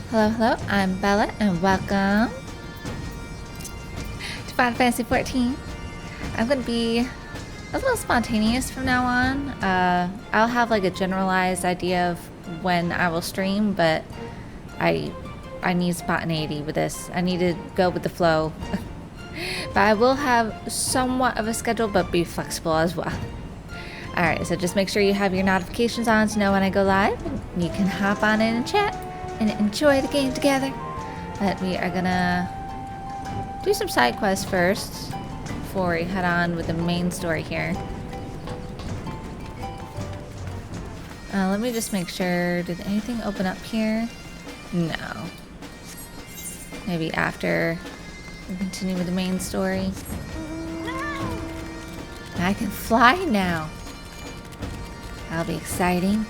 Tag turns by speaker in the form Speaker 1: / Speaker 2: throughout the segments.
Speaker 1: Hello, hello, I'm Bella, and welcome to Final Fantasy XIV. I'm going to be a little spontaneous from now on. I'll have like a generalized idea of when I will stream, but I need spontaneity with this. I need to go with the flow. But I will have somewhat of a schedule, but be flexible as well. Alright, so just make sure you have your notifications on to know when I go live. You can hop on in and chat and enjoy the game together. But we are gonna do some side quests first before we head on with the main story here. Let me just make sure, did anything open up here? No. Maybe after we continue with the main story. I can fly now. That'll be exciting.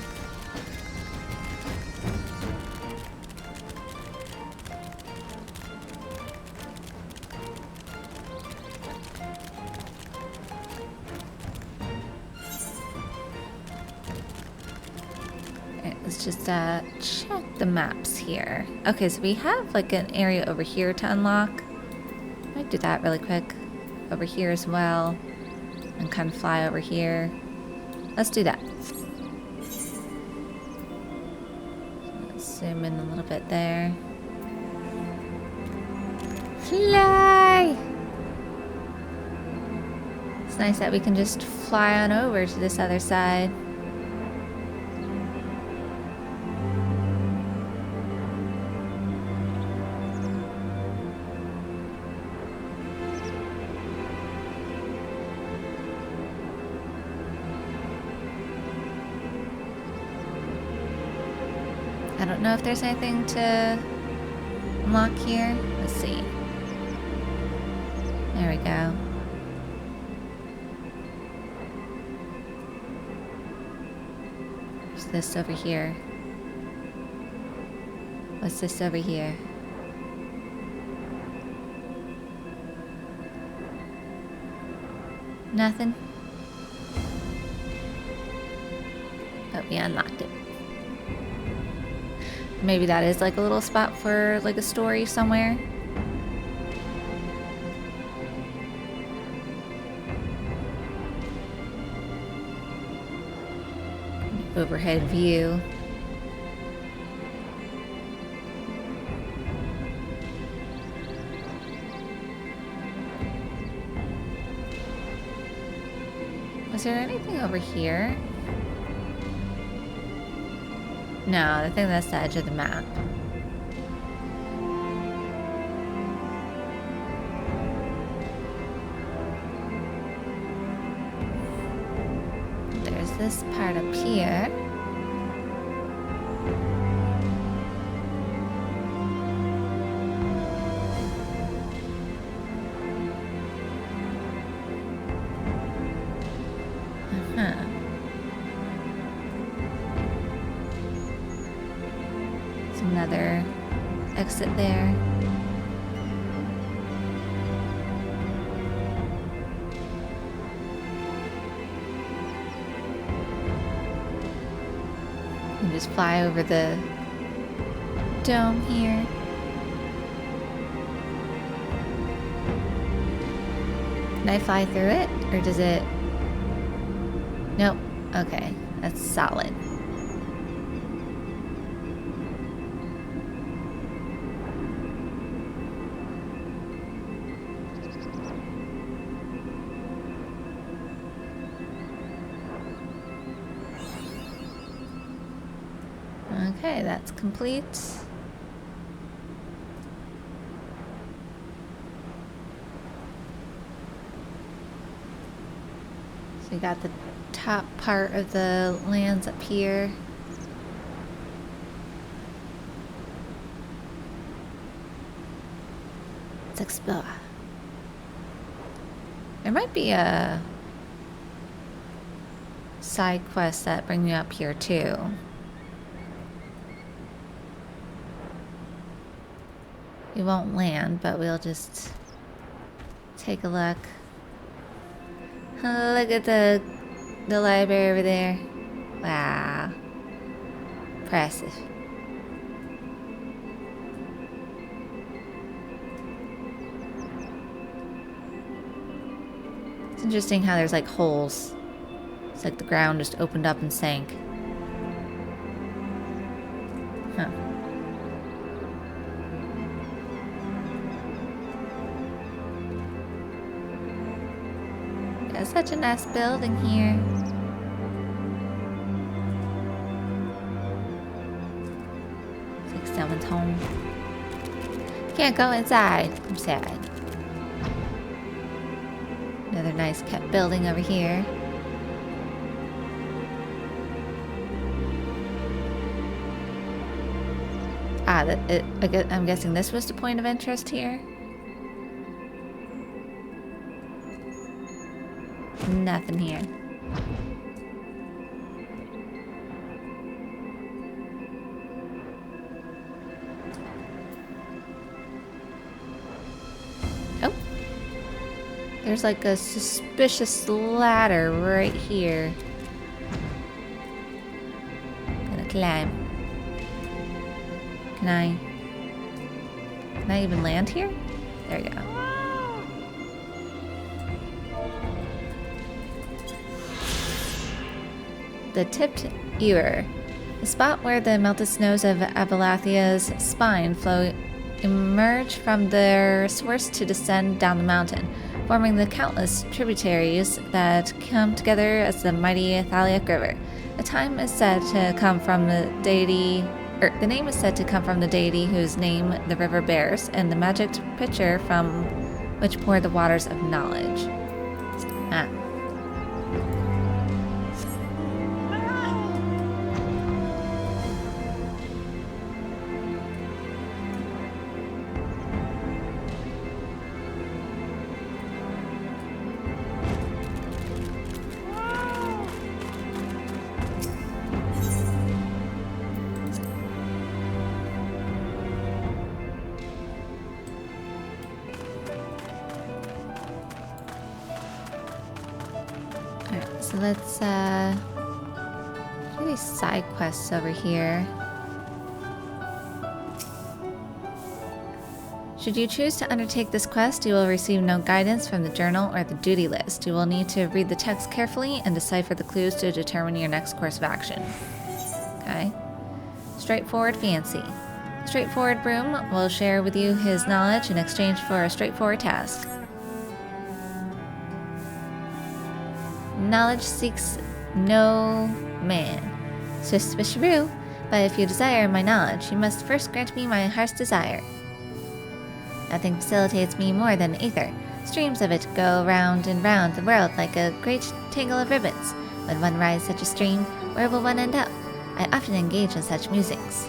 Speaker 1: Let's just check the maps here. Okay, so we have like an area over here to unlock. Might do that really quick. Over here as well. And kind of fly over here. Let's do that. Let's zoom in a little bit there. Fly! It's nice that we can just fly on over to this other side. I don't know if there's anything to unlock here. Let's see. There we go. What's this over here? What's this over here? Nothing. But we unlocked it. Maybe that is like a little spot for like a story somewhere. Overhead view. Was there anything over here? No, I think that's the edge of the map. There's this part up here. Another exit there. You just fly over the dome here. Can I fly through it? Or does it... Nope. Okay. That's solid. Okay, that's complete. So we got the top part of the lands up here. Let's explore. There might be a side quest that bring you up here too. We won't land, but we'll just take a look. Oh, look at the library over there. Wow. Impressive. It's interesting how there's like holes. It's like the ground just opened up and sank. Huh. Got such a nice building here. It's like someone's home. Can't go inside. I'm sad. Another nice kept building over here. Ah, I'm guessing this was the point of interest here. Nothing here. Oh. There's like a suspicious ladder right here. Gonna climb. Can I even land here? There we go. The tipped ewer. The spot where the melted snows of Abalathia's spine flow emerge from their source to descend down the mountain, forming the countless tributaries that come together as the mighty Thaliac River. The name is said to come from the deity whose name the river bears, and the magic pitcher from which pour the waters of knowledge. Ah. So let's do these side quests over here. Should you choose to undertake this quest, you will receive no guidance from the journal or the duty list. You will need to read the text carefully and decipher the clues to determine your next course of action. Okay. Straightforward fancy. The straightforward broom will share with you his knowledge in exchange for a straightforward task. Knowledge seeks no man. Swishaboo, but if you desire my knowledge, you must first grant me my heart's desire. Nothing facilitates me more than Aether. Streams of it go round and round the world like a great tangle of ribbons. When one rides such a stream, where will one end up? I often engage in such musings.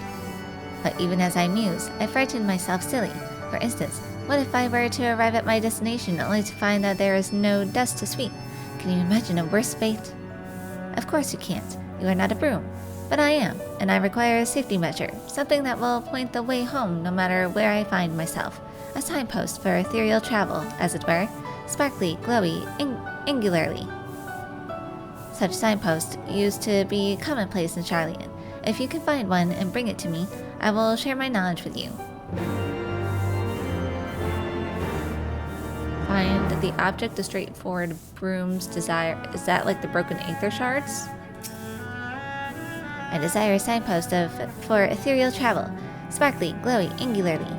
Speaker 1: But even as I muse, I frighten myself silly. For instance, what if I were to arrive at my destination only to find that there is no dust to sweep? Can you imagine a worse fate? Of course you can't. You are not a broom. But I am, and I require a safety measure, something that will point the way home no matter where I find myself. A signpost for ethereal travel, as it were, sparkly, glowy, angularly. Such signposts used to be commonplace in Charlian. If you can find one and bring it to me, I will share my knowledge with you. Find the object the straightforward broom's desire. Is that like the broken Aether shards? I desire a signpost for ethereal travel, sparkly, glowy, angularly.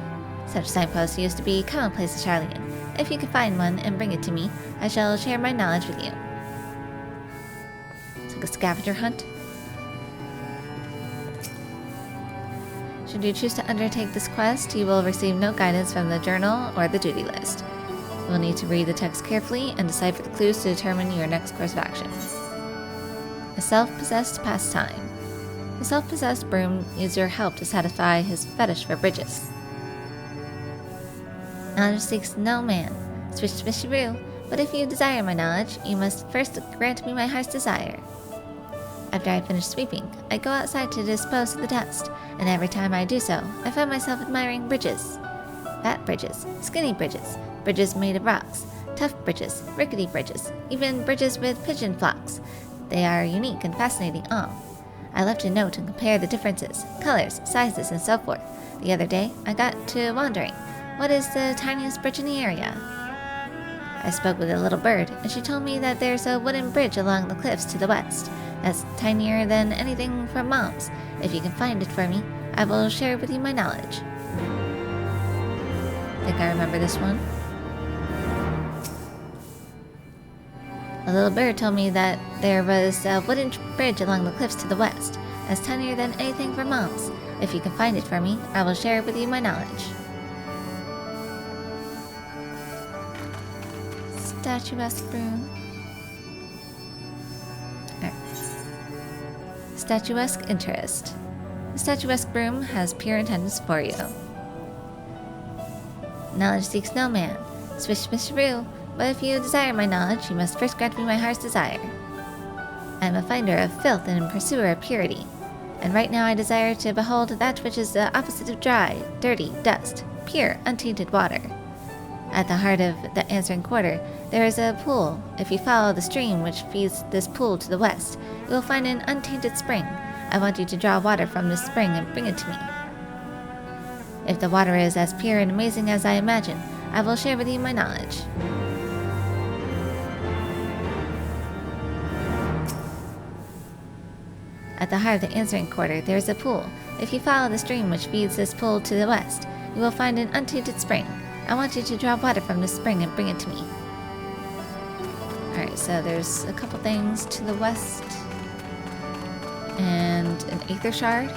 Speaker 1: Such signposts used to be commonplace in Charlian. If you can find one and bring it to me, I shall share my knowledge with you. It's like a scavenger hunt. Should you choose to undertake this quest, you will receive no guidance from the journal or the duty list. You will need to read the text carefully and decipher the clues to determine your next course of action. A self-possessed pastime. The self-possessed broom needs your help to satisfy his fetish for bridges. Knowledge seeks no man. Swishaboo, but if you desire my knowledge, you must first grant me my heart's desire. After I finish sweeping, I go outside to dispose of the dust, and every time I do so, I find myself admiring bridges. Fat bridges, skinny bridges, bridges made of rocks, tough bridges, rickety bridges, even bridges with pigeon flocks. They are unique and fascinating all. I love to note and compare the differences, colors, sizes, and so forth. The other day, I got to wondering, what is the tiniest bridge in the area? I spoke with a little bird, and she told me that there's a wooden bridge along the cliffs to the west. That's tinier than anything from Mom's. If you can find it for me, I will share with you my knowledge. Think I remember this one. A little bird told me that there was a wooden bridge along the cliffs to the west. That's tinier than anything from Mom's. If you can find it for me, I will share with you my knowledge. Statuesque broom. Statuesque interest. The statuesque broom has pure intendance for you. Knowledge seeks no man. Swish, swisheroo. But if you desire my knowledge, you must first grant me my heart's desire. I am a finder of filth and a pursuer of purity. And right now I desire to behold that which is the opposite of dry, dirty, dust, pure, untainted water. At the heart of the answering quarter, there is a pool. If you follow the stream which feeds this pool to the west, you will find an untainted spring. I want you to draw water from this spring and bring it to me. If the water is as pure and amazing as I imagine, I will share with you my knowledge. At the heart of the answering quarter, there is a pool. If you follow the stream which feeds this pool to the west, you will find an untainted spring. I want you to draw water from this spring and bring it to me. Alright, so there's a couple things to the west. And an Aether shard.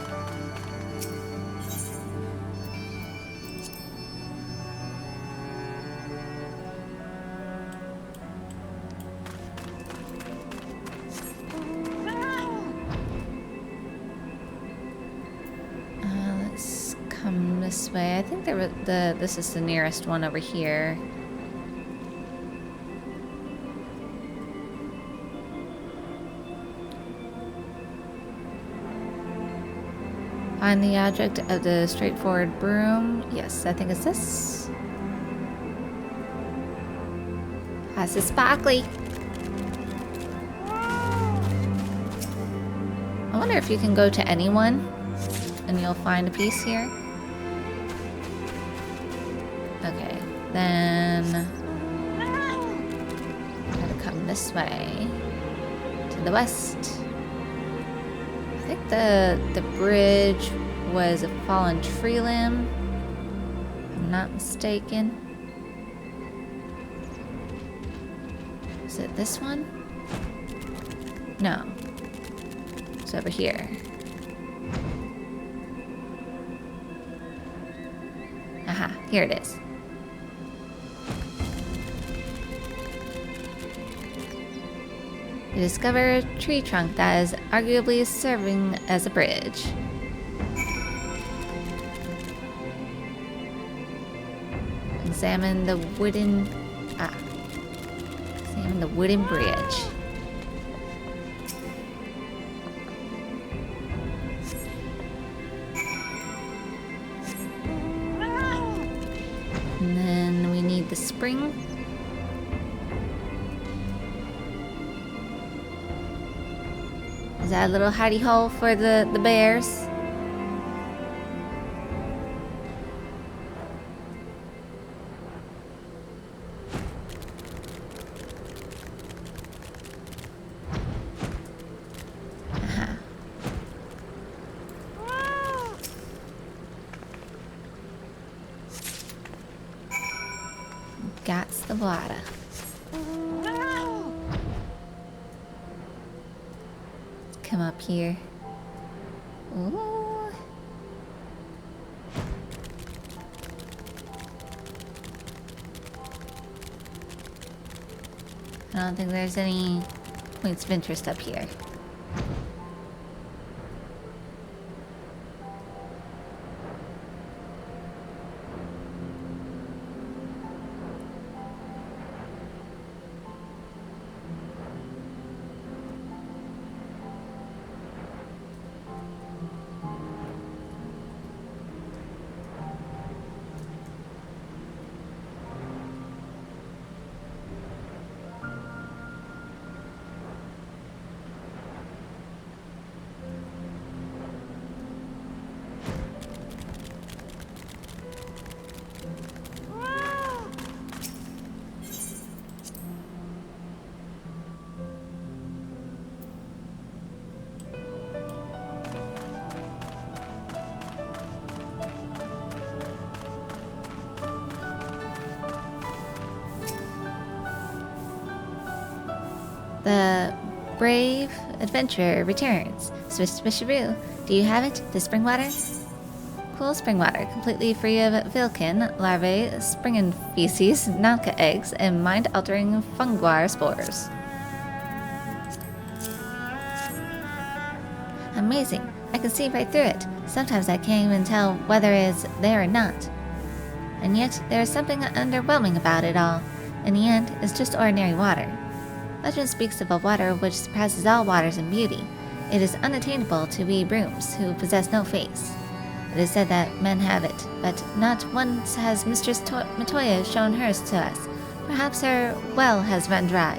Speaker 1: Let's come this way. I think this is the nearest one over here. Find the object of the straightforward broom. Yes, I think it's this. This is sparkly. I wonder if you can go to anyone and you'll find a piece here. Okay, then gotta come this way to the west. I think the bridge was a fallen tree limb, if I'm not mistaken. Is it this one? No. It's over here. Aha, here it is. You discover a tree trunk that is arguably serving as a bridge. Examine the wooden bridge. And then we need the spring. Is that a little hidey hole for the bears? That's the water. Come up here. Ooh. I don't think there's any points of interest up here. The brave adventurer returns. Swish swisharoo. Do you have it? The spring water? Cool spring water, completely free of vilkin, larvae, springen feces, nalka eggs, and mind-altering funguar spores. Amazing. I can see right through it. Sometimes I can't even tell whether it's there or not. And yet, there is something underwhelming about it all. In the end, it's just ordinary water. Legend speaks of a water which surpasses all waters in beauty. It is unattainable to we brooms, who possess no face. It is said that men have it, but not once has Mistress Matoya shown hers to us. Perhaps her well has run dry.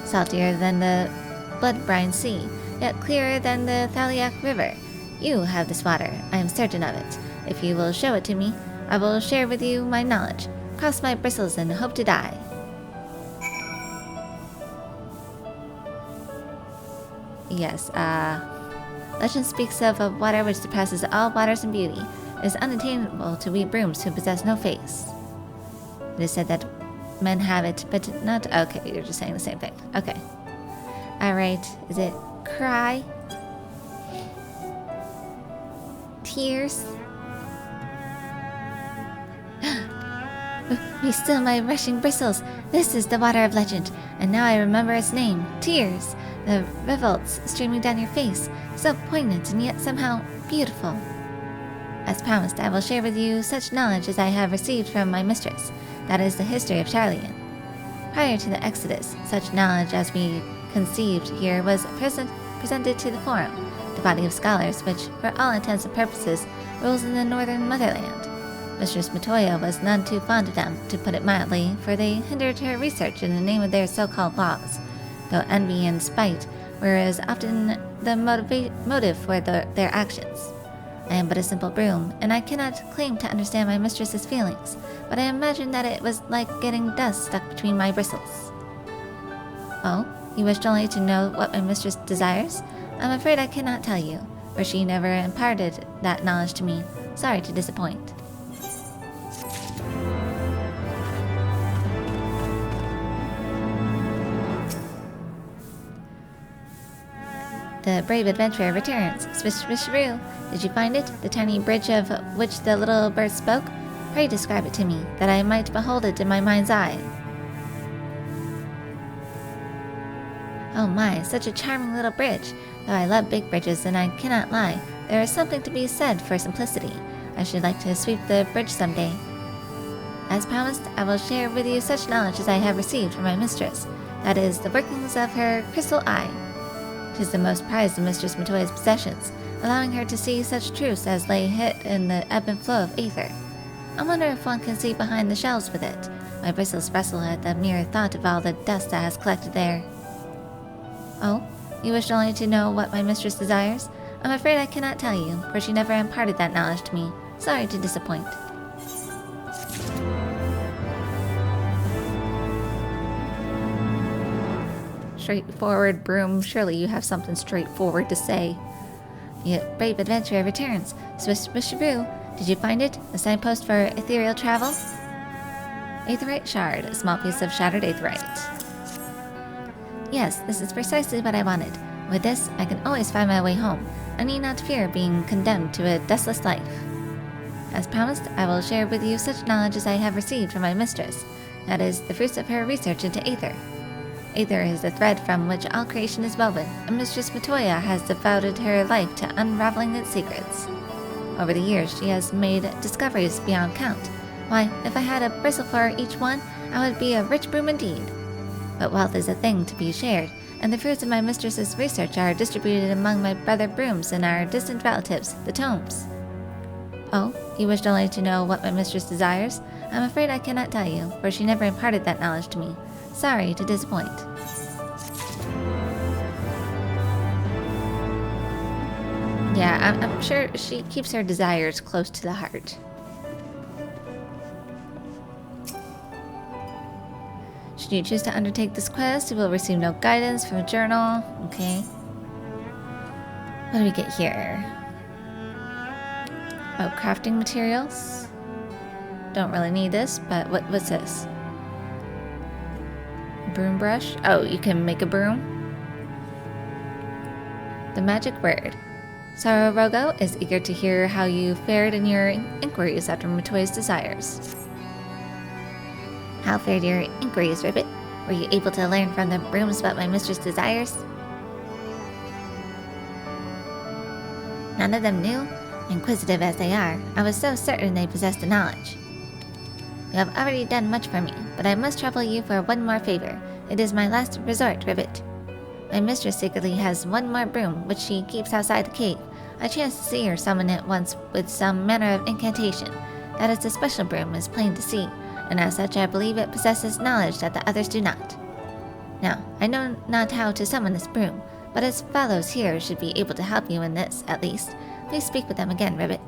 Speaker 1: Saltier than the blood-brine sea, yet clearer than the Thaliak River. You have this water, I am certain of it. If you will show it to me, I will share with you my knowledge, cross my bristles and hope to die. Yes, legend speaks of a water which surpasses all waters in beauty. It is unattainable to we brooms who possess no face. It is said that men have it, but not... Okay, you're just saying the same thing. Okay. Alright, is it cry? Tears? Be still my rushing bristles. This is the water of legend, and now I remember its name, Tears. The revolts streaming down your face, so poignant and yet somehow beautiful. As promised, I will share with you such knowledge as I have received from my mistress. That is the history of Charlian. Prior to the Exodus, such knowledge as we conceived here was presented to the Forum, the body of scholars which, for all intents and purposes, rules in the northern motherland. Mistress Matoya was none too fond of them, to put it mildly, for they hindered her research in the name of their so-called laws, though envy and spite were as often the motive for their actions. I am but a simple broom, and I cannot claim to understand my mistress's feelings, but I imagine that it was like getting dust stuck between my bristles. Oh, you wished only to know what my mistress desires? I'm afraid I cannot tell you, for she never imparted that knowledge to me. Sorry to disappoint. The brave adventurer returns. Swish swisharoo. Did you find it? The tiny bridge of which the little bird spoke? Pray describe it to me, that I might behold it in my mind's eye. Oh my, such a charming little bridge. Though I love big bridges, and I cannot lie, there is something to be said for simplicity. I should like to sweep the bridge someday. As promised, I will share with you such knowledge as I have received from my mistress. That is, the workings of her crystal eye. 'Tis the most prized of Mistress Matoya's possessions, allowing her to see such truths as lay hid in the ebb and flow of Aether. I wonder if one can see behind the shelves with it. My bristles bristle at the mere thought of all the dust that has collected there. Oh, you wish only to know what my mistress desires? I'm afraid I cannot tell you, for she never imparted that knowledge to me. Sorry to disappoint. Straightforward broom, surely you have something straightforward to say. The brave adventurer returns. Swish swisharoo. Did you find it? A signpost for ethereal travel? Aetherite shard, a small piece of shattered aetherite. Yes, this is precisely what I wanted. With this, I can always find my way home. I need not fear being condemned to a deathless life. As promised, I will share with you such knowledge as I have received from my mistress. That is, the fruits of her research into Aether. Aether is the thread from which all creation is woven, and Mistress Matoya has devoted her life to unraveling its secrets. Over the years, she has made discoveries beyond count. Why, if I had a bristle for each one, I would be a rich broom indeed. But wealth is a thing to be shared, and the fruits of my mistress's research are distributed among my brother brooms and our distant relatives, the Tomes. Oh, you wished only to know what my mistress desires? I'm afraid I cannot tell you, for she never imparted that knowledge to me. Sorry to disappoint. Yeah, I'm sure she keeps her desires close to the heart. Should you choose to undertake this quest, you will receive no guidance from a journal. Okay. What do we get here? Oh, crafting materials. Don't really need this, but what's this? broom brush. Oh, you can make a broom? The magic word. Sararogo is eager to hear how you fared in your inquiries after Matoy's desires. How fared your inquiries, Ribbit? Were you able to learn from the brooms about my mistress' desires? None of them knew? Inquisitive as they are, I was so certain they possessed the knowledge. You have already done much for me, but I must trouble you for one more favor. It is my last resort, Ribbit. My mistress secretly has one more broom, which she keeps outside the cave. I chanced to see her summon it once with some manner of incantation. That is a special broom, is plain to see, and as such I believe it possesses knowledge that the others do not. Now, I know not how to summon this broom, but its fellows here should be able to help you in this, at least. Please speak with them again, Ribbit.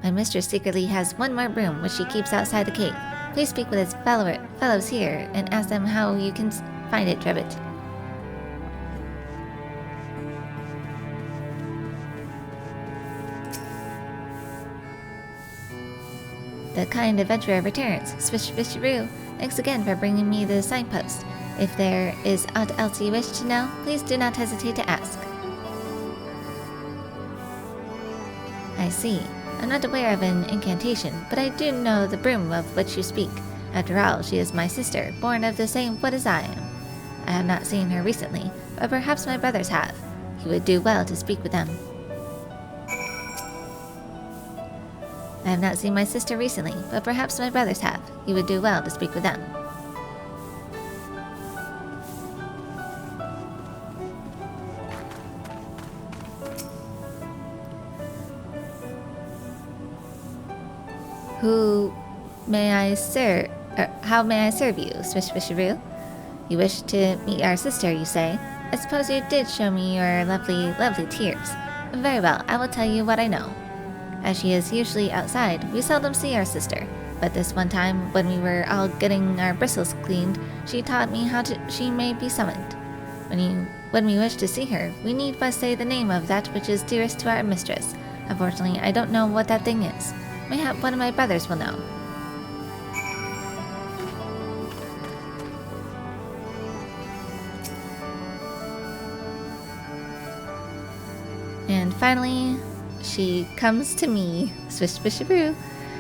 Speaker 1: My mistress secretly has one more broom, which she keeps outside the cave. Please speak with its fellows here and ask them how you can find it, Ribbit. The kind adventurer returns. Swish swisheroo. Thanks again for bringing me the signpost. If there is aught else you wish to know, please do not hesitate to ask. I see. I'm not aware of an incantation, but I do know the broom of which you speak. After all, she is my sister, born of the same wood as I am. I have not seen her recently, but perhaps my brothers have. You would do well to speak with them. I have not seen my sister recently, but perhaps my brothers have. You would do well to speak with them. How may I serve you, Swish Swisheroo? You wish to meet our sister, you say? I suppose you did show me your lovely, lovely tears. Very well, I will tell you what I know. As she is usually outside, we seldom see our sister. But this one time, when we were all getting our bristles cleaned, she taught me how she may be summoned. When we wish to see her, we need but say the name of that which is dearest to our mistress. Unfortunately, I don't know what that thing is. Mayhap one of my brothers will know. And finally, she comes to me, Swish Swisheroo.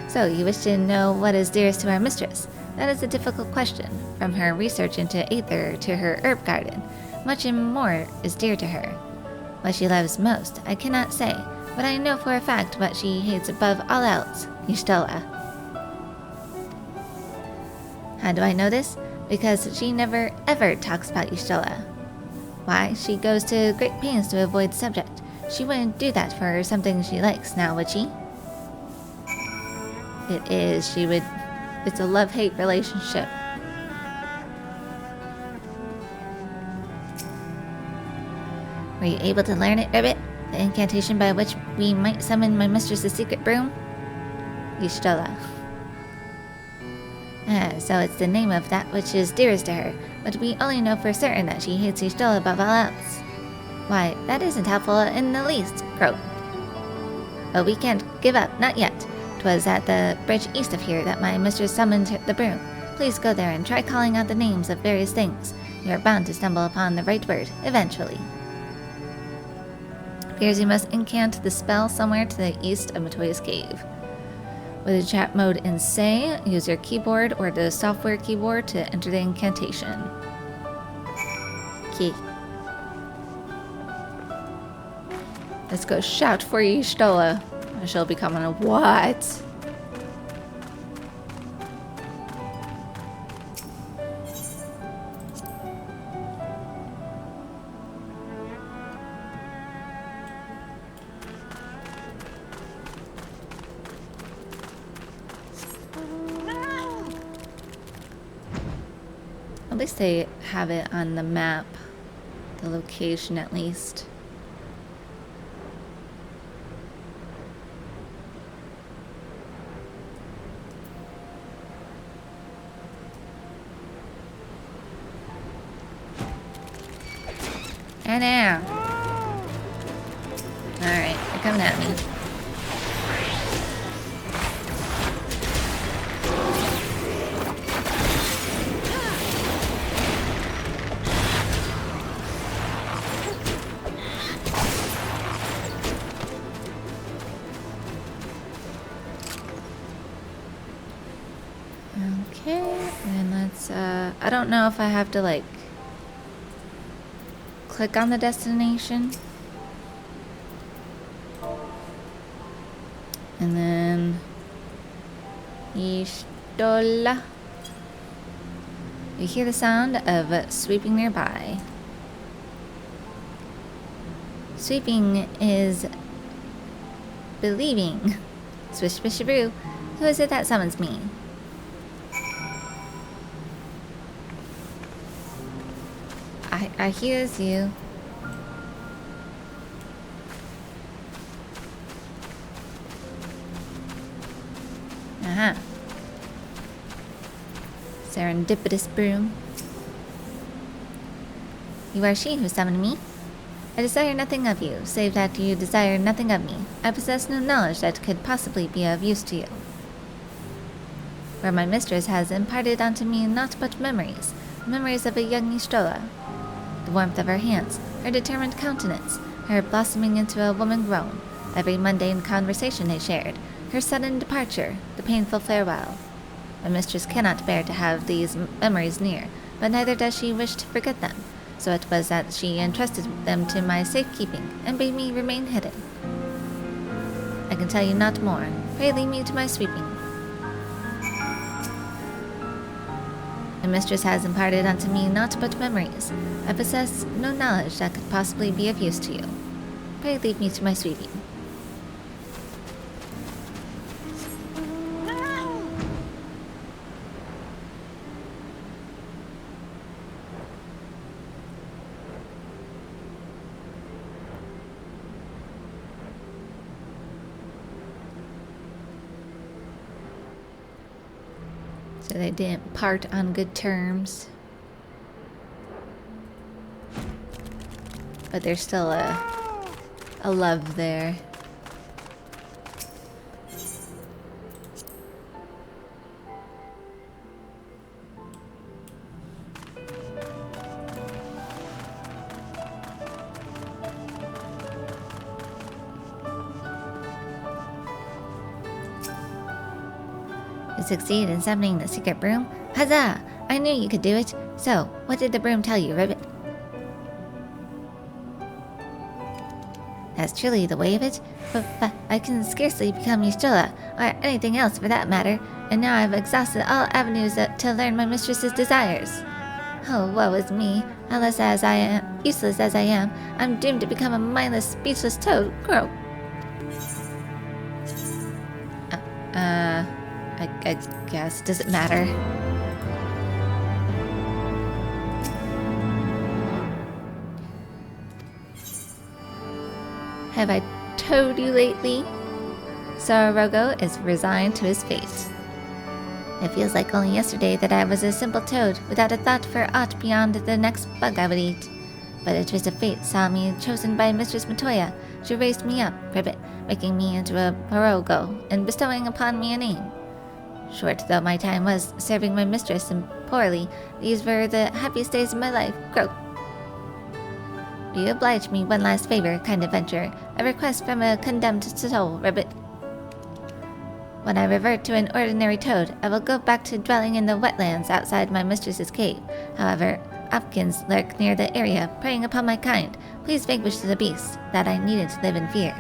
Speaker 1: So, you wish to know what is dearest to our mistress? That is a difficult question. From her research into Aether to her herb garden, much and more is dear to her. What she loves most, I cannot say, but I know for a fact what she hates above all else, Y'shtola. How do I know this? Because she never ever talks about Y'shtola. Why, she goes to great pains to avoid the subject. She wouldn't do that for something she likes, now would she? It is, she would. It's a love-hate relationship. Were you able to learn it, Ribbit? The incantation by which we might summon my mistress's secret broom? Y'shtola. So it's the name of that which is dearest to her, but we only know for certain that she hates Y'shtola above all else. Why, that isn't helpful in the least, Croak. But we can't give up, not yet. 'Twas at the bridge east of here that my mistress summoned the broom. Please go there and try calling out the names of various things. You are bound to stumble upon the right word, eventually. Appears you must incant the spell somewhere to the east of Matoya's cave. With the chat mode in Say, use your keyboard or the software keyboard to enter the incantation. Key. Let's go shout for Y'shtola. I shall become a what? At least they have it on the map. The location, at least. And now. Alright, they're coming at me. I don't know if I have to, like, click on the destination. And then... Istola. You hear the sound of sweeping nearby. Sweeping is believing. Swish, swish, brew. Who is it that summons me? I hears you. Uh-huh. Serendipitous broom. You are she who summoned me. I desire nothing of you, save that you desire nothing of me. I possess no knowledge that could possibly be of use to you. Where my mistress has imparted unto me naught but memories, memories of a young Ishtola. The warmth of her hands, her determined countenance, her blossoming into a woman grown, every mundane conversation they shared, her sudden departure, the painful farewell. My mistress cannot bear to have these memories near, but neither does she wish to forget them. So it was that she entrusted them to my safekeeping, and bade me remain hidden. I can tell you not more. Pray leave me to my sweeping. My mistress has imparted unto me naught but memories. I possess no knowledge that could possibly be of use to you. Pray leave me to my sweeping. So they didn't part on good terms. But there's still a love there. You succeeded in summoning the secret broom? Huzzah! I knew you could do it. So, what did the broom tell you, Ribbit? That's truly the way of it, but I can scarcely become Y'shtola, or anything else for that matter, and now I've exhausted all avenues to learn my mistress's desires. Oh, woe is me. Useless as I am, I'm doomed to become a mindless, speechless toad. Croak. I guess. Does it matter? Have I told you lately? Sararogo is resigned to his fate. It feels like only yesterday that I was a simple toad, without a thought for aught beyond the next bug I would eat. But a twist of fate saw me chosen by Mistress Matoya. She raised me up, Ribbit, making me into a Barogo, and bestowing upon me a name. Short though my time was serving my mistress and poorly, these were the happiest days of my life. Croak. Will you oblige me one last favor, kind adventurer? A request from a condemned soul, Ribbit. When I revert to an ordinary toad, I will go back to dwelling in the wetlands outside my mistress's cave. However, Opkins lurk near the area, preying upon my kind. Please vanquish the beast, that I needed to live in fear.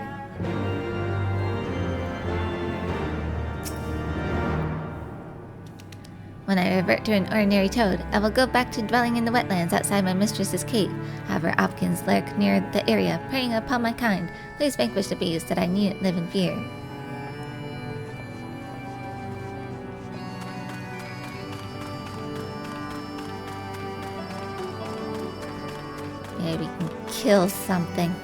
Speaker 1: When I revert to an ordinary toad, I will go back to dwelling in the wetlands outside my mistress's cave. However, Opkins lurk near the area, preying upon my kind. Please vanquish the beast, that I needn't live in fear. Maybe we can kill something.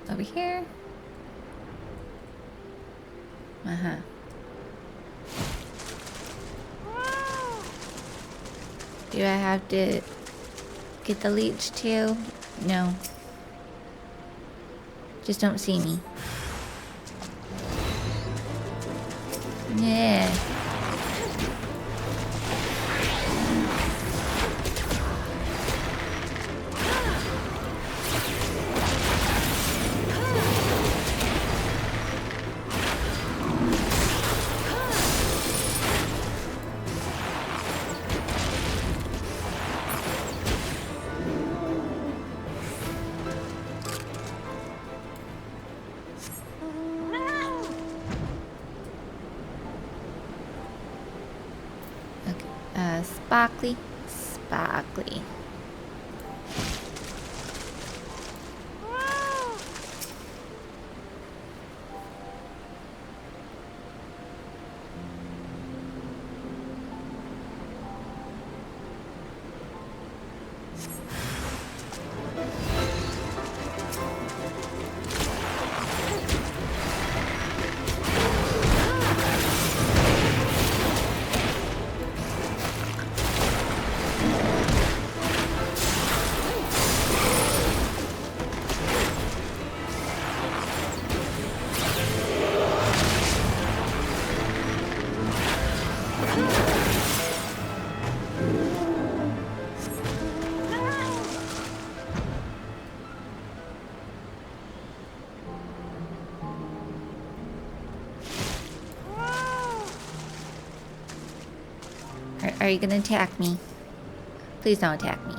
Speaker 1: Over here. Uh-huh. Do I have to get the leech too? No. Just don't see me. Yeah. Sparkly. Sparkly. Are you gonna attack me? Please don't attack me.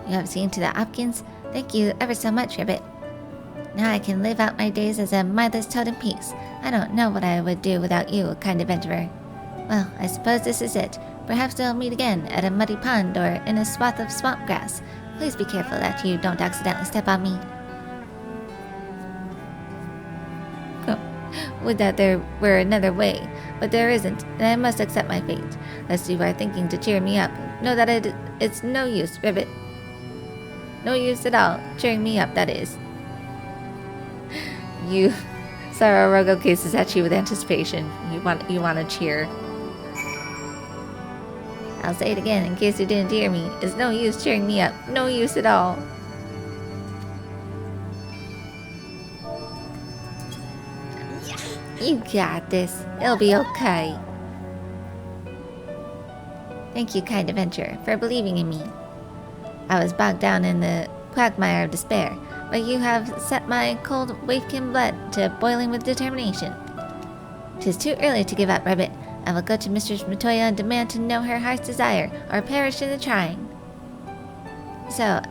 Speaker 1: You have seen to the Hopkins. Thank you ever so much, Ribbit. Now I can live out my days as a mindless toad in peace. I don't know what I would do without you, kind adventurer. Well, I suppose this is it. Perhaps we'll meet again at a muddy pond or in a swath of swamp grass. Please be careful that you don't accidentally step on me. Oh, would that there were another way, but there isn't, and I must accept my fate. Lest you are thinking to cheer me up, know that it's no use, Ribbit. No use at all. Cheering me up, that is. You... Sararogo gazes at you with anticipation. You want to cheer. I'll say it again in case you didn't hear me. It's no use cheering me up. No use at all. You got this. It'll be okay. Thank you, kind adventurer, for believing in me. I was bogged down in the quagmire of despair, but you have set my cold waifkin blood to boiling with determination. 'Tis too early to give up, Ribbit. I will go to Mistress Matoya and demand to know her heart's desire, or perish in the trying. So,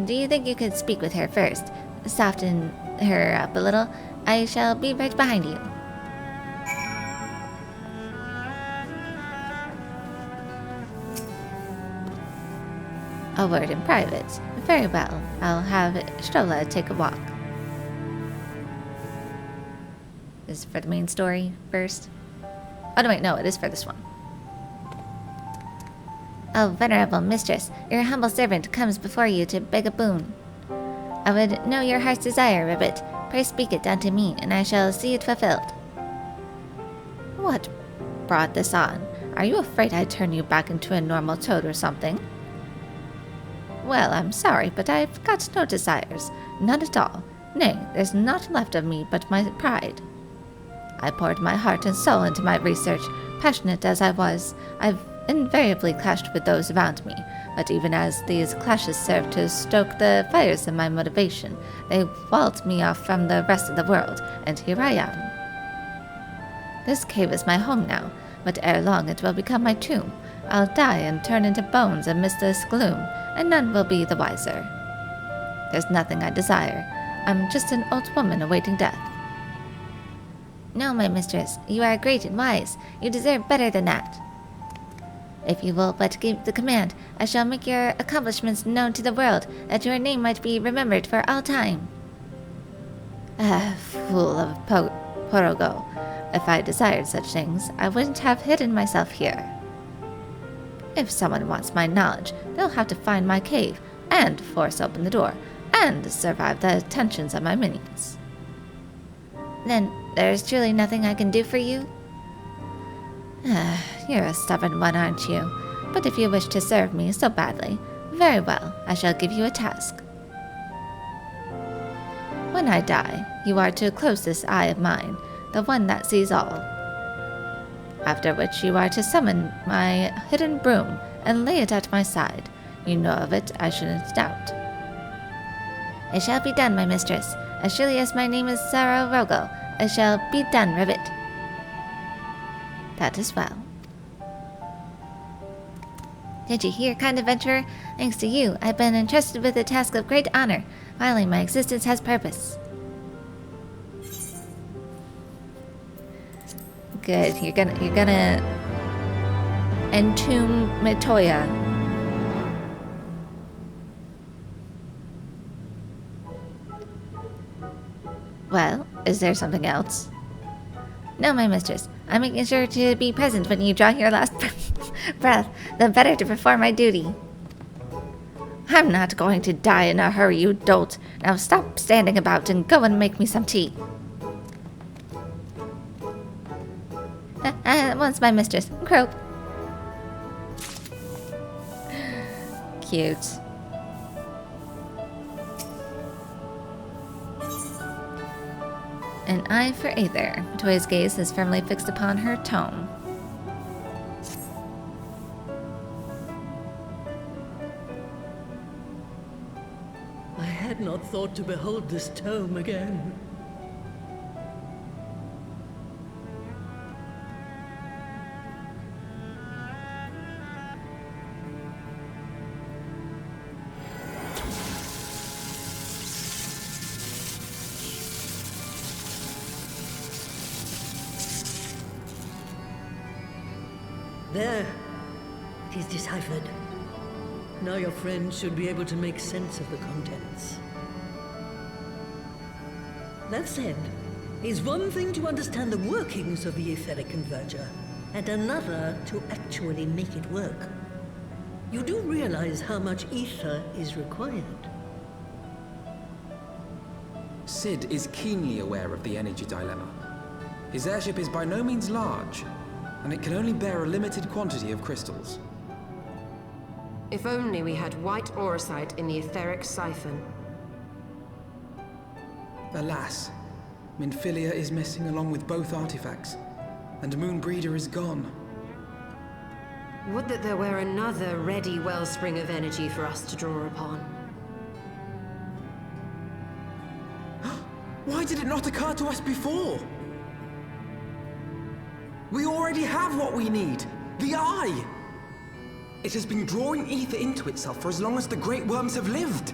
Speaker 1: do you think you could speak with her first? Soften her up a little. I shall be right behind you. A word in private. Very well. I'll have Strola take a walk. This is for the main story first. Oh, no, wait, no, it is for this one. Oh, venerable mistress, your humble servant comes before you to beg a boon. I would know your heart's desire, Ribbit. Pray speak it unto me, and I shall see it fulfilled. What brought this on? Are you afraid I'd turn you back into a normal toad or something? Well, I'm sorry, but I've got no desires. None at all. Nay, there's naught left of me but my pride. I poured my heart and soul into my research. Passionate as I was, I've invariably clashed with those around me, but even as these clashes served to stoke the fires of my motivation, they walled me off from the rest of the world, and here I am. This cave is my home now, but ere long it will become my tomb. I'll die and turn into bones amidst this gloom, and none will be the wiser. There's nothing I desire. I'm just an old woman awaiting death. No, my mistress, you are great and wise. You deserve better than that. If you will but give the command, I shall make your accomplishments known to the world, that your name might be remembered for all time. Ah, fool of Porogo. If I desired such things, I wouldn't have hidden myself here. If someone wants my knowledge, they'll have to find my cave, and force open the door, and survive the attentions of my minions. Then, there's truly nothing I can do for you? You're a stubborn one, aren't you? But if you wish to serve me so badly, very well, I shall give you a task. When I die, you are to close this eye of mine, the one that sees all. After which you are to summon my hidden broom and lay it at my side. You know of it, I shouldn't doubt. It shall be done, my mistress. As surely as my name is Sarah Rogel, it shall be done, Ribbit. That is well. Did you hear, kind adventurer? Thanks to you, I've been entrusted with a task of great honor. Finally, my existence has purpose. Good. You're gonna entomb Matoya. Well, is there something else? No, my mistress. I'm making sure to be present when you draw your last breath, the better to perform my duty. I'm not going to die in a hurry, you dolt. Now stop standing about and go and make me some tea. At once, my mistress. Croak. Cute. An eye for Aether. Toya's gaze is firmly fixed upon her tome.
Speaker 2: I had not thought to behold this tome again. There. It is deciphered. Now your friend should be able to make sense of the contents. That said, it's one thing to understand the workings of the etheric converger, and another to actually make it work. You do realize how much ether is required?
Speaker 3: Sid is keenly aware of the energy dilemma. His airship is by no means large, and it can only bear a limited quantity of crystals.
Speaker 4: If only we had white auracite in the etheric siphon.
Speaker 3: Alas, Minfilia is missing along with both artifacts, and Moonbreeder is gone.
Speaker 4: Would that there were another ready wellspring of energy for us to draw upon.
Speaker 3: Why did it not occur to us before? We already have what we need! The Eye! It has been drawing ether into itself for as long as the Great Worms have lived.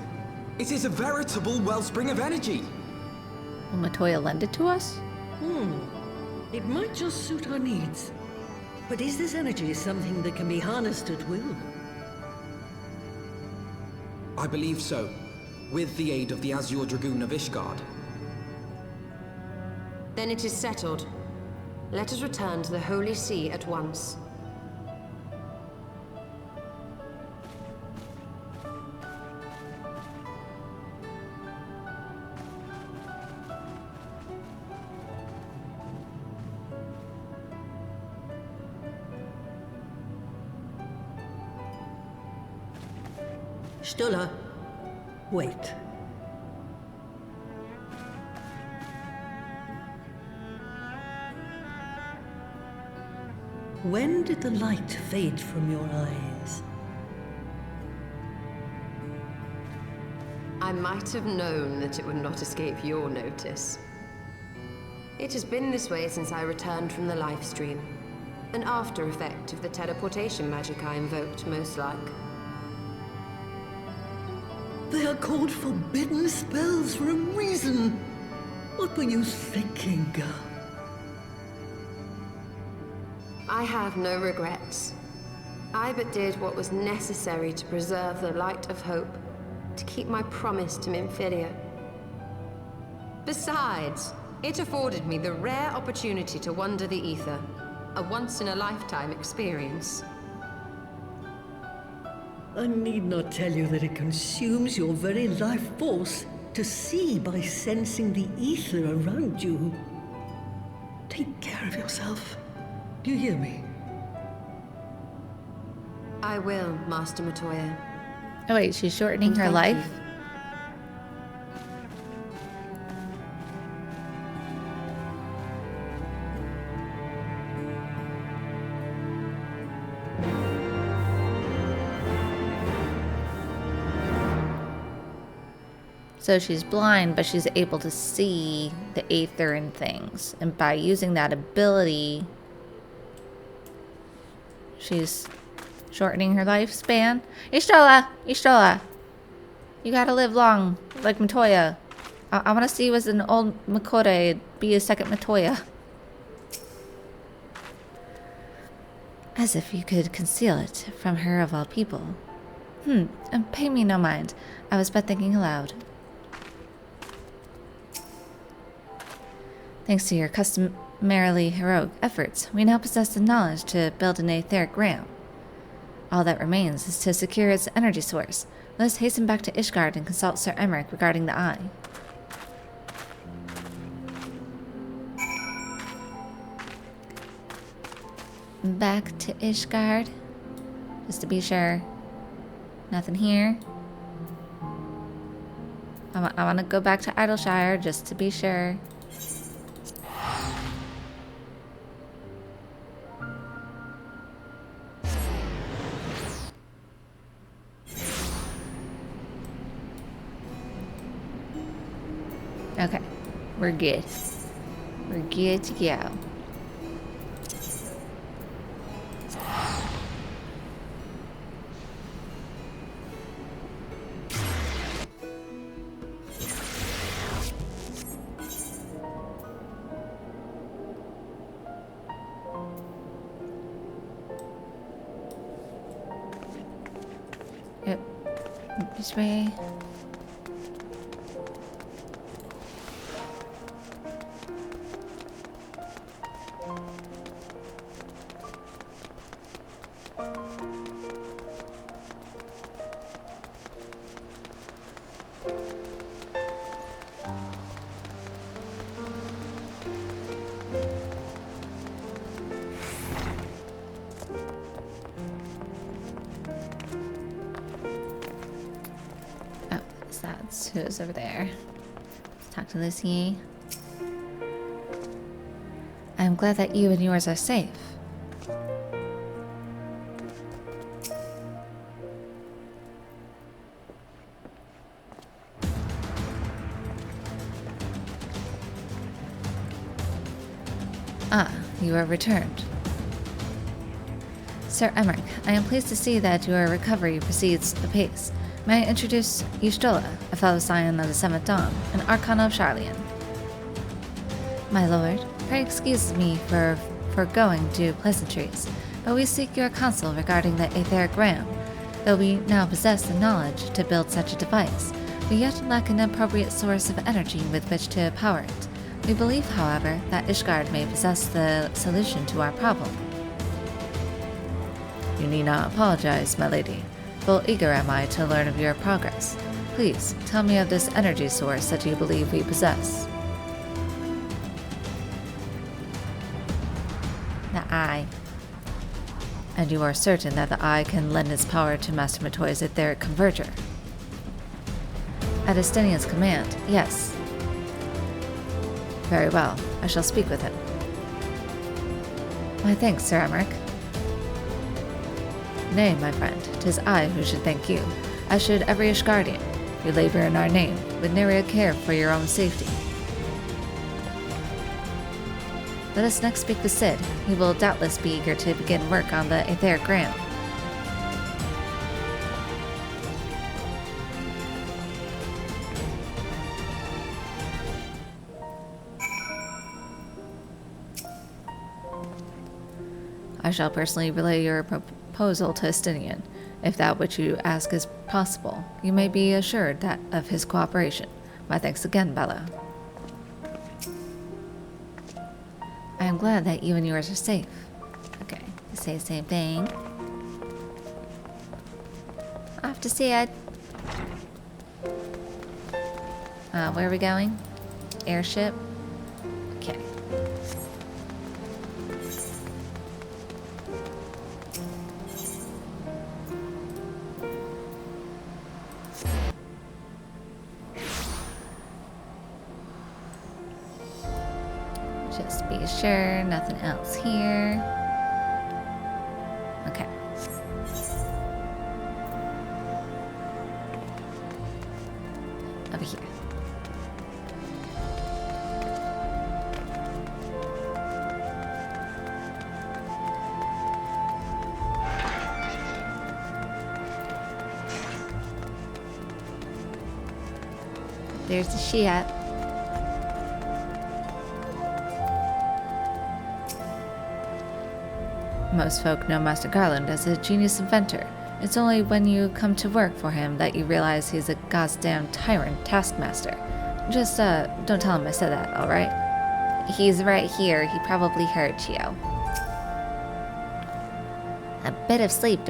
Speaker 3: It is a veritable wellspring of energy.
Speaker 1: Will Matoya lend it to us?
Speaker 2: It might just suit our needs. But is this energy something that can be harnessed at will?
Speaker 3: I believe so, with the aid of the Azure Dragoon of Ishgard.
Speaker 4: Then it is settled. Let us return to the Holy See at once.
Speaker 2: Stola, wait. When did the light fade from your eyes?
Speaker 4: I might have known that it would not escape your notice. It has been this way since I returned from the life stream. An after effect of the teleportation magic I invoked, most like.
Speaker 2: They are called forbidden spells for a reason. What were you thinking, girl?
Speaker 4: I have no regrets. I but did what was necessary to preserve the light of hope, to keep my promise to Minfilia. Besides, It afforded me the rare opportunity to wander the Aether. A once-in-a-lifetime experience.
Speaker 2: I need not tell you that it consumes your very life force to see by sensing the Aether around you. Take care of yourself. Do you hear me?
Speaker 4: I will, Master Matoya.
Speaker 1: Oh wait, she's shortening her
Speaker 4: Thank
Speaker 1: life?
Speaker 4: you.
Speaker 1: So she's blind, but she's able to see the Aether and things. And by using that ability, she's shortening her lifespan. Ishtola! You gotta live long, like Matoya. I wanna see you as an old Makore be a second Matoya. As if you could conceal it from her of all people. And pay me no mind. I was but thinking aloud. Thanks to your customarily heroic efforts, we now possess the knowledge to build an etheric ram. All that remains is to secure its energy source. Let us hasten back to Ishgard and consult Sir Emmerich regarding the eye. Back to Ishgard, just to be sure. Nothing here. I want to go back to Idleshire just to be sure. Okay, we're good. We're good to go. Yep, this way. That's who's over there. Let's talk to Lucy. I'm glad that you and yours are safe. Ah, you are returned. Sir Emmerich, I am pleased to see that your recovery proceeds apace. May I introduce Y'shtola, a fellow scion of the Seventh Dawn, an Archon of Sharlayan. My lord, pray excuse me for foregoing due pleasantries, but we seek your counsel regarding the etheric ram. Though we now possess the knowledge to build such a device, we yet lack an appropriate source of energy with which to power it. We believe, however, that Ishgard may possess the solution to our problem. You need not apologize, my lady. Full eager am I to learn of your progress. Please, tell me of this energy source that you believe we possess. The eye. And you are certain that the eye can lend its power to Master Matoya's etheric converter? At Estinian's command, yes. Very well, I shall speak with him. My thanks, Sir Emmerich. Nay, my friend, 'tis I who should thank you, as should every Ishgardian. You labor in our name, with nary a care for your own safety. Let us next speak with Sid. He will doubtless be eager to begin work on the etheric ram. I shall personally relay your proposal to Estinian. If that which you ask is possible, you may be assured that of his cooperation. My thanks again, Bella. I'm glad that you and yours are safe. Okay, you say the same thing. Off to see it. Where are we going? Airship? Okay. Just be sure, nothing else here. Okay. Over here. There's the ship. Most folk know Master Garland as a genius inventor. It's only when you come to work for him that you realize he's a goddamn tyrant taskmaster. Just, don't tell him I said that, alright? He's right here. He probably heard you. A bit of sleep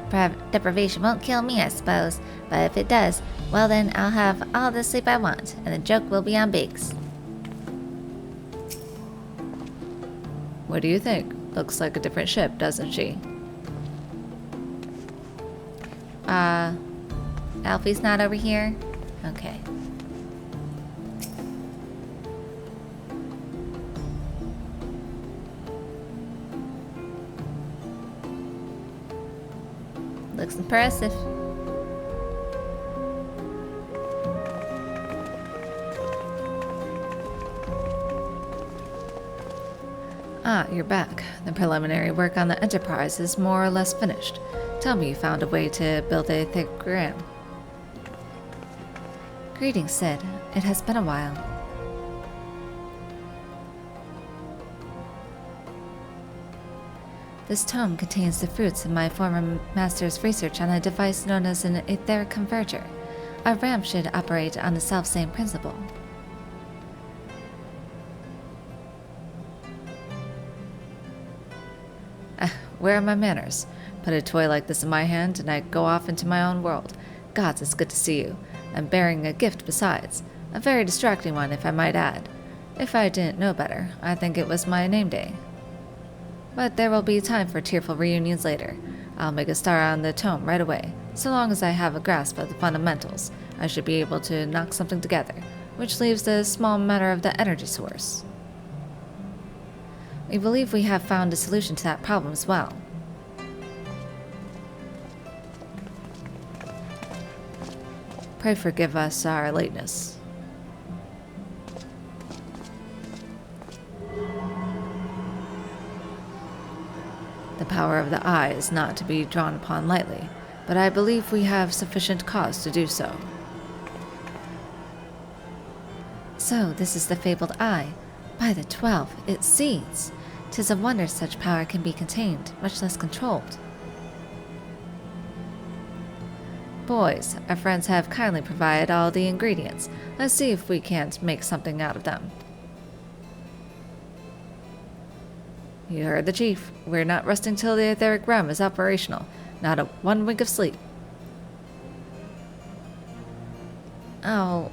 Speaker 1: deprivation won't kill me, I suppose. But if it does, well then I'll have all the sleep I want, and the joke will be on Biggs. What do you think? Looks like a different ship, doesn't she? Alfie's not over here? Okay. Looks impressive. Ah, you're back. The preliminary work on the Enterprise is more or less finished. Tell me you found a way to build a thick-gram. Greetings, Sid. It has been a while. This tome contains the fruits of my former master's research on a device known as an Aether converter. A RAM should operate on the self-same principle. Where are my manners? Put a toy like this in my hand and I go off into my own world. Gods, it's good to see you. I'm bearing a gift besides. A very distracting one, if I might add. If I didn't know better, I think it was my name day. But there will be time for tearful reunions later. I'll make a star on the tome right away. So long as I have a grasp of the fundamentals, I should be able to knock something together, which leaves the small matter of the energy source. We believe we have found a solution to that problem as well. Pray forgive us our lateness. The power of the eye is not to be drawn upon lightly, but I believe we have sufficient cause to do so. So, this is the fabled eye. By the 12, it sees. 'Tis a wonder such power can be contained, much less controlled. Boys, our friends have kindly provided all the ingredients. Let's see if we can't make something out of them. You heard the chief. We're not resting till the etheric realm is operational. Not a one wink of sleep. Oh,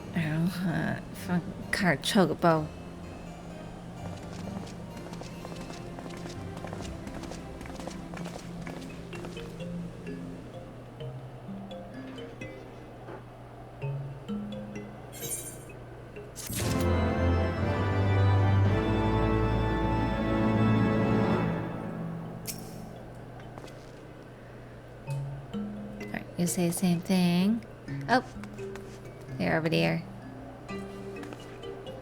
Speaker 1: fucking car chocobo. You say the same thing. Oh, they're over there.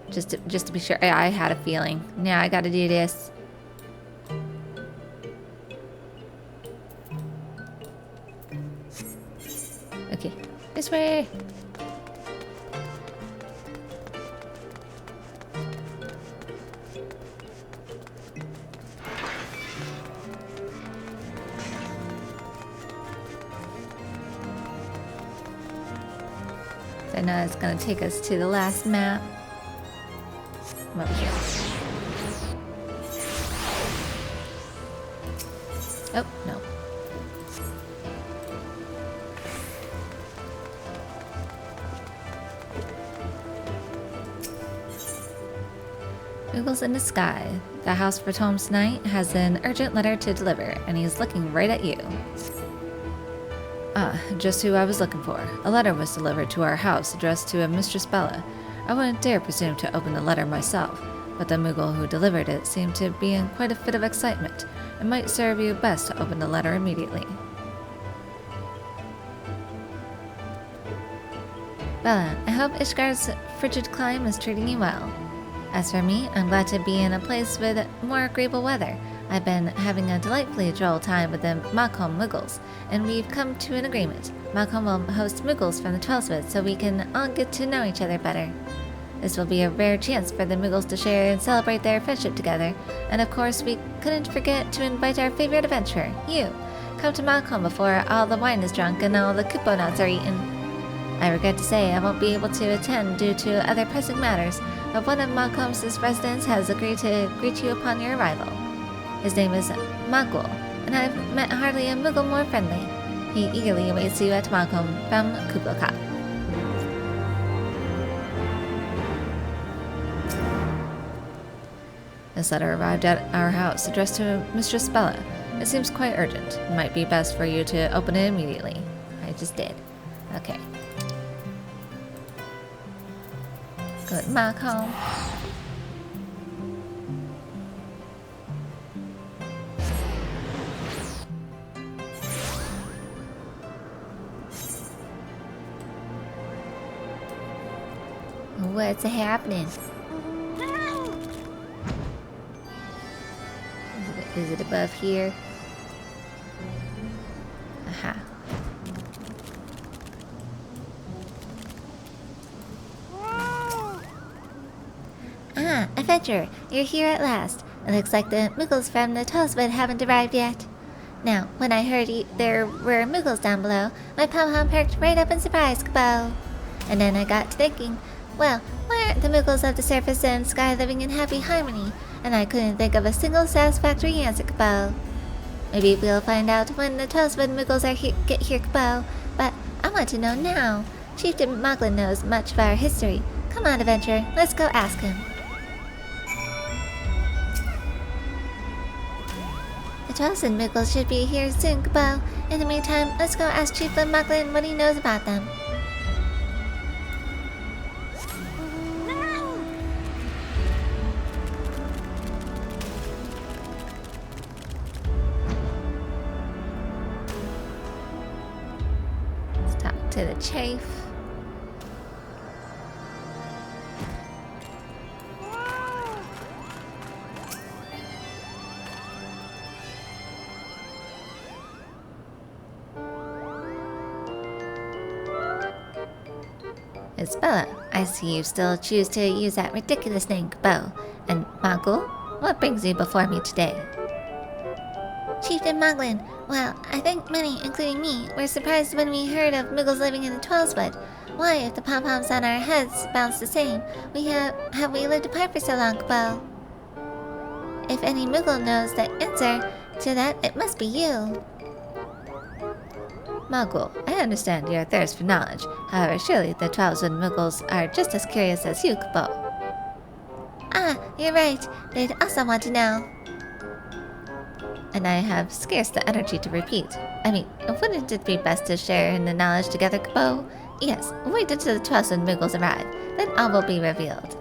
Speaker 1: Just to be sure. I had a feeling. Now I gotta do this. Okay, this way. I know it's gonna take us to the last map. I'm over here. Muggles in the sky. The House for Tomes tonight has an urgent letter to deliver, and he's looking right at you. Ah, just who I was looking for. A letter was delivered to our house addressed to a Mistress Bella. I wouldn't dare presume to open the letter myself, but the Moogle who delivered it seemed to be in quite a fit of excitement. It might serve you best to open the letter immediately. Bella, I hope Ishgar's frigid climb is treating you well. As for me, I'm glad to be in a place with more agreeable weather. I've been having a delightfully droll time with the Malcolm Muggles, and we've come to an agreement. Malcolm will host Muggles from the Twelveswood so we can all get to know each other better. This will be a rare chance for the Muggles to share and celebrate their friendship together, and of course we couldn't forget to invite our favorite adventurer, you. Come to Malcolm before all the wine is drunk and all the kupo nuts are eaten. I regret to say I won't be able to attend due to other pressing matters, but one of Malcolm's residents has agreed to greet you upon your arrival. His name is Magul, and I've met hardly a Moogle more friendly. He eagerly awaits you at Malcolm from Kublai. This letter arrived at our house addressed to Mistress Bella. It seems quite urgent. It might be best for you to open it immediately. I just did. Okay. Good Malcolm. What's happening? Is it above here? Aha. Ah, adventurer, you're here at last. It looks like the Muggles from the Twelveswood haven't arrived yet. Now, when I heard there were Muggles down below, my pom-pom perked right up in surprise, Kabo. And then I got to thinking, well, why aren't the Muggles of the surface and sky living in happy harmony? And I couldn't think of a single satisfactory answer, Kabo. Maybe we'll find out when the Twelveswood Muggles get here, Kabo. But I want to know now. Chieftain Moglin knows much of our history. Come on, adventurer, let's go ask him. The Twelveswood Muggles should be here soon, Kabo. In the meantime, let's go ask Chieftain Moglin what he knows about them. To the chafe. It's Bella. I see you still choose to use that ridiculous name, Bo. And Magul, what brings you before me today? Chieftain Moglin, well, I think many, including me, were surprised when we heard of Muggles living in the Twelveswood. Why, if the pom-poms on our heads bounce the same, have we lived apart for so long, Bo? If any Muggle knows the answer to that, it must be you. Magul, I understand your thirst for knowledge. However, surely the Twelveswood Muggles are just as curious as you, Bo. Ah, you're right. They'd also want to know. And I have scarce the energy to repeat. I mean, wouldn't it be best to share in the knowledge together, Kabo? Yes, wait until the Twelveswood Muggles arrive, then all will be revealed.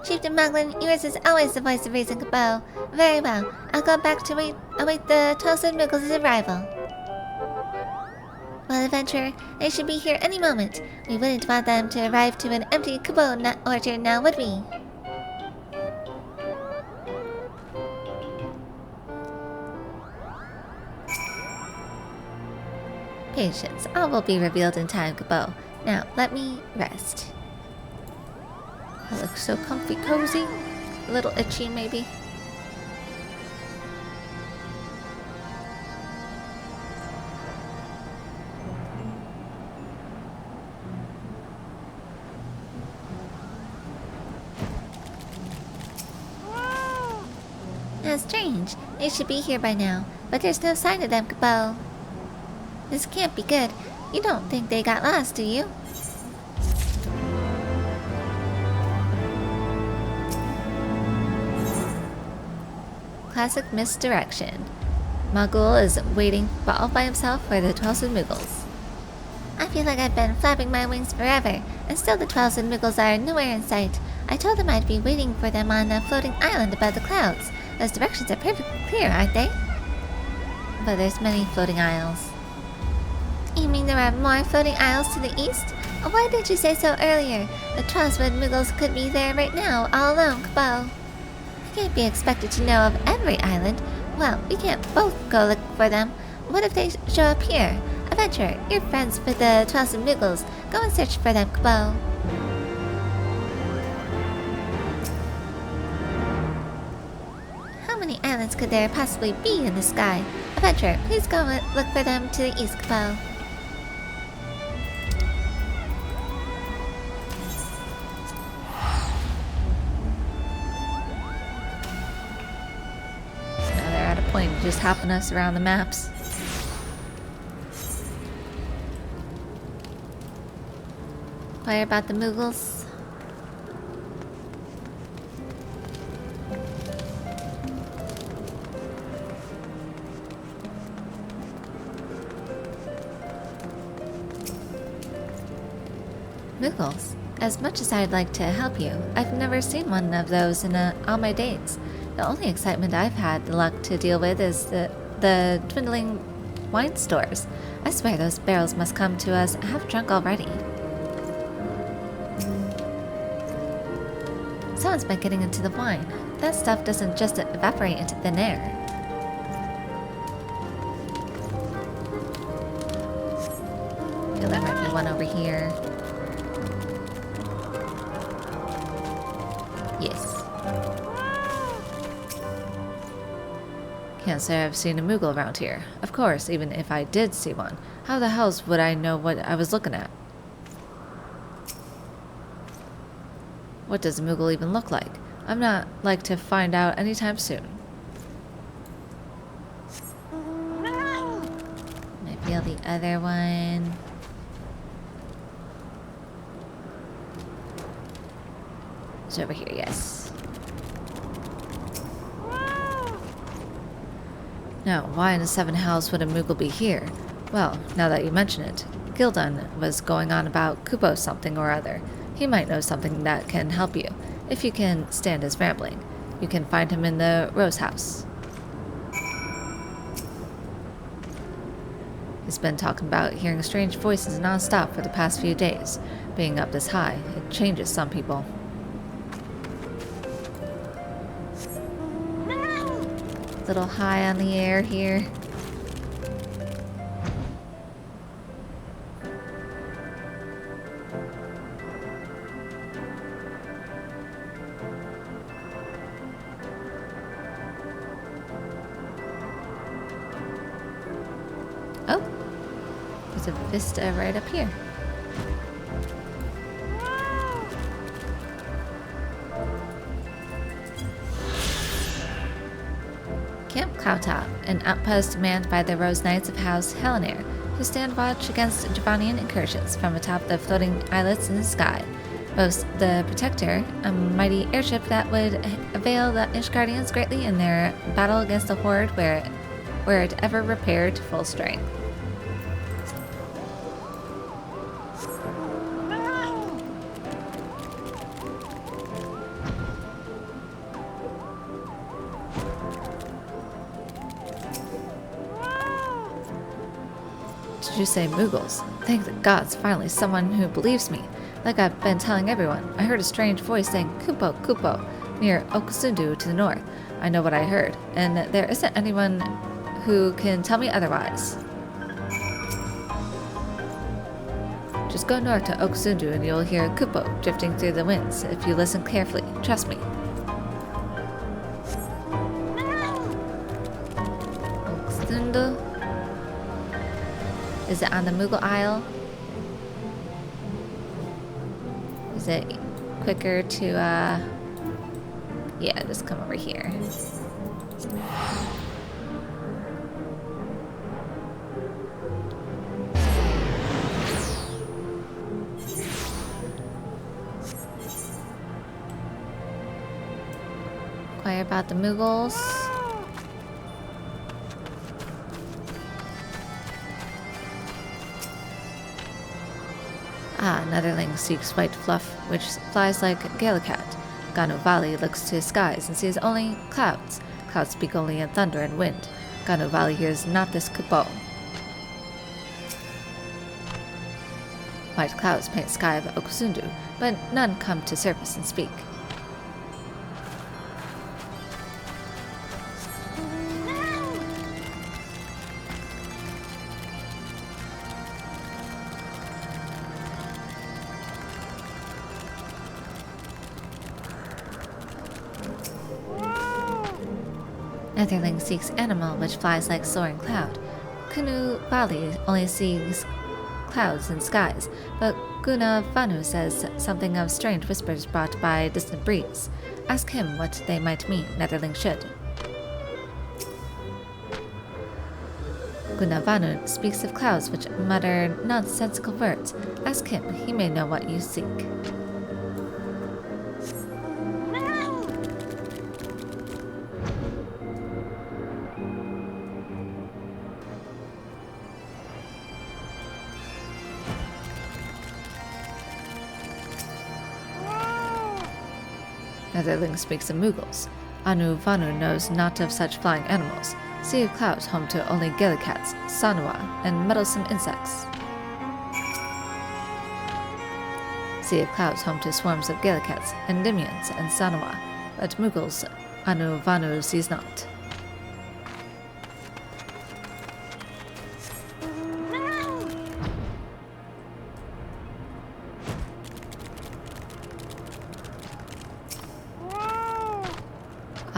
Speaker 1: Chieftain Moglin, yours is always the voice of reason, Kabo. Very well, I'll go back to await the Twelveswood Muggles' arrival. Well, adventurer, they should be here any moment. We wouldn't want them to arrive to an empty Kabo nut orchard now, would we? Patience. All will be revealed in time, Kabo. Now, let me rest. I look so comfy, cozy. A little itchy, maybe. How strange. They should be here by now, but there's no sign of them, Kabo. This can't be good. You don't think they got lost, do you? Classic misdirection. Magul is waiting all by himself for the 12 Muggles. I feel like I've been flapping my wings forever, and still the 12 Muggles are nowhere in sight. I told them I'd be waiting for them on a floating island above the clouds. Those directions are perfectly clear, aren't they? But there's many floating isles. You mean there are more floating isles to the east? Why didn't you say so earlier? The Troswood Muggles could be there right now, all alone, Kabo. I can't be expected to know of every island. Well, we can't both go look for them. What if they show up here? Adventurer, you're friends with the Troswood Muggles. Go and search for them, Kabo. How many islands could there possibly be in the sky? Adventurer, please go and look for them to the east, Kabo. Just helping us around the maps. Inquire about the Muggles. Muggles? As much as I'd like to help you, I've never seen one of those in all my dates. The only excitement I've had the luck to deal with is the dwindling wine stores. I swear those barrels must come to us half drunk already. Someone's been getting into the wine. That stuff doesn't just evaporate into thin air. Yeah, there might be one over here. Yes. Can't say I've seen a Moogle around here. Of course, even if I did see one, how the hells would I know what I was looking at? What does a Moogle even look like? I'm not like to find out anytime soon. Might feel the other one. It's over here, yes. Now, why in the seven hells would a Moogle be here? Well, now that you mention it, Gildan was going on about Kupo something or other. He might know something that can help you, if you can stand his rambling. You can find him in the Rose House. He's been talking about hearing strange voices non-stop for the past few days. Being up this high, it changes some people. Little high on the air here. Oh, there's a vista right up here. Camp Cowtop, an outpost manned by the Rose Knights of House Helenair, who stand watch against Javanian incursions from atop the floating islets in the sky. Boasts the Protector, a mighty airship that would avail the Ishgardians greatly in their battle against the Horde were it ever repaired to full strength. Did you say Muggles? Thank the gods, finally someone who believes me. Like I've been telling everyone, I heard a strange voice saying Kupo, Kupo, near Okusundu to the north. I know what I heard, and there isn't anyone who can tell me otherwise. Just go north to Okusundu and you'll hear Kupo drifting through the winds if you listen carefully. Trust me. Okusundu? Is it on the Moogle Isle? Is it quicker to, yeah, just come over here. Inquire about the Muggles. Netherling seeks white fluff, which flies like Galacat. Ganu Valley looks to his skies and sees only clouds. Clouds speak only in thunder and wind. Ganu Valley hears not this cabal. White clouds paint sky of Okusundu, but none come to surface and speak. Netherling seeks animal which flies like soaring cloud. Kunu Valley only sees clouds and skies, but Guna Vanu says something of strange whispers brought by a distant breeze. Ask him what they might mean, Netherling should. Guna Vanu speaks of clouds which mutter nonsensical words. Ask him, he may know what you seek. Netherling speaks of Mughals. Anu Vanu knows not of such flying animals. Sea of clouds home to only gillicats, sanua, and meddlesome insects. Sea of clouds home to swarms of gillicats, endymions, and sanua, but Mughals Anu Vanu sees not.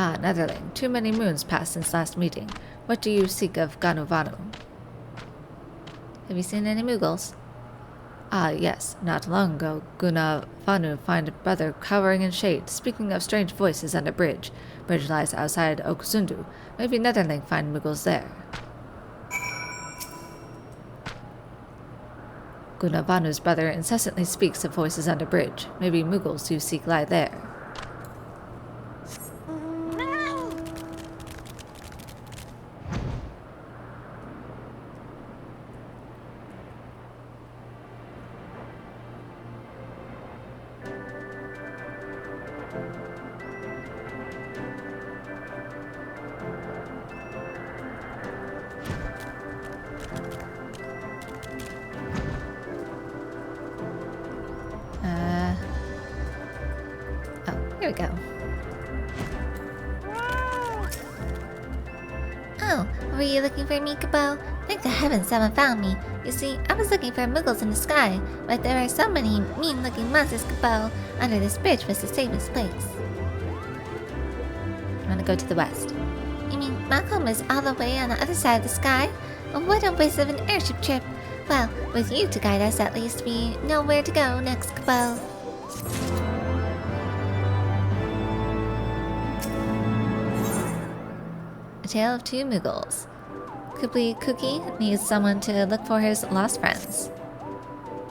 Speaker 1: Ah, Netherling, too many moons passed since last meeting. What do you seek of Ganu Vanu? Have you seen any Mughals? Ah, yes. Not long ago, Guna Vanu find brother cowering in shade, speaking of strange voices under bridge. Bridge lies outside Okusundu. Maybe Netherling find Mughals there. Guna Vanu's brother incessantly speaks of voices under bridge. Maybe Mughals you seek lie there. Here we go.
Speaker 5: Oh, were you looking for me, Kabo? Thank the heavens someone found me. You see, I was looking for Mughals in the sky, but there are so many mean-looking monsters, Kabo. Under this bridge was the safest place.
Speaker 1: I want to go to the west.
Speaker 5: You mean Malcolm is all the way on the other side of the sky? Oh, what a waste of an airship trip. Well, with you to guide us, at least we know where to go next, Kabo.
Speaker 1: A Tale of Two Mughals. Kubli Cookie needs someone to look for his lost friends.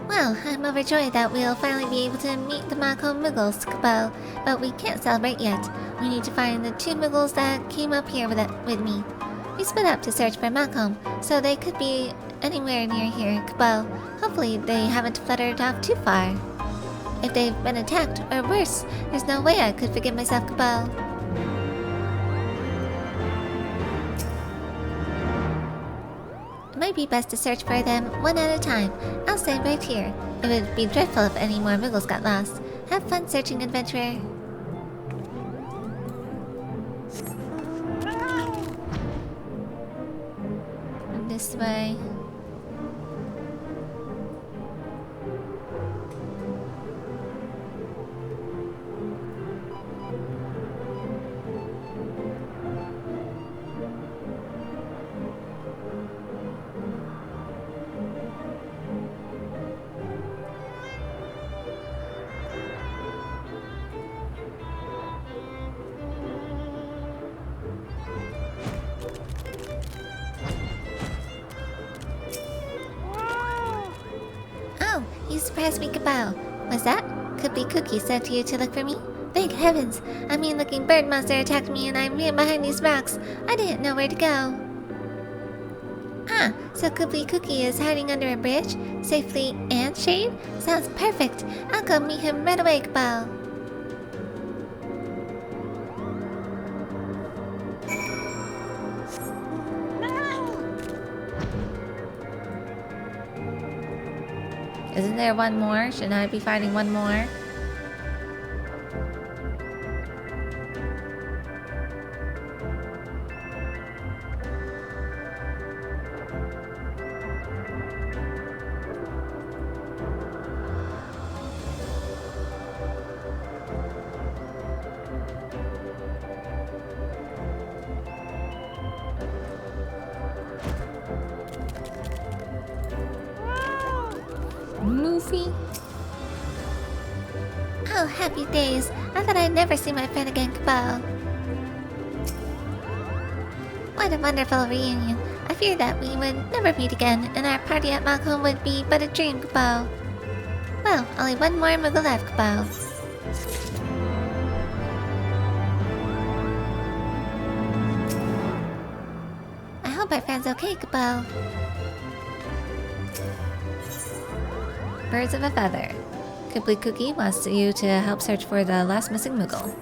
Speaker 5: Well, I'm overjoyed that we'll finally be able to meet the Malcolm Mughals, Kabo, but we can't celebrate yet. We need to find the two Mughals that came up here with me. We split up to search for Malcolm, so they could be anywhere near here, Kabo. Hopefully they haven't fluttered off too far. If they've been attacked, or worse, there's no way I could forgive myself, Kabo. It might be best to search for them one at a time. I'll stay right here. It would be dreadful if any more Mughals got lost. Have fun searching, adventurer.
Speaker 1: And this way.
Speaker 5: You surprised me, Kabo. Was that? Kubli Cookie said to you to look for me? Thank heavens! A mean-looking bird monster attacked me and I ran behind these rocks. I didn't know where to go. Ah, so Kublai Cookie is hiding under a bridge, safely and shade? Sounds perfect. I'll go meet him right away, Kabal.
Speaker 1: Isn't there one more? Shouldn't I be fighting one more? Movie?
Speaker 5: Oh, happy days. I thought I'd never see my friend again, Kabal. What a wonderful reunion. I feared that we would never meet again, and our party at Malcolm would be but a dream, Kabal. Well, only one more Moogle left, Kabal. I hope our friend's okay, Kabal.
Speaker 1: Birds of a feather. Kublai Cookie wants you to help search for the last missing Moogle.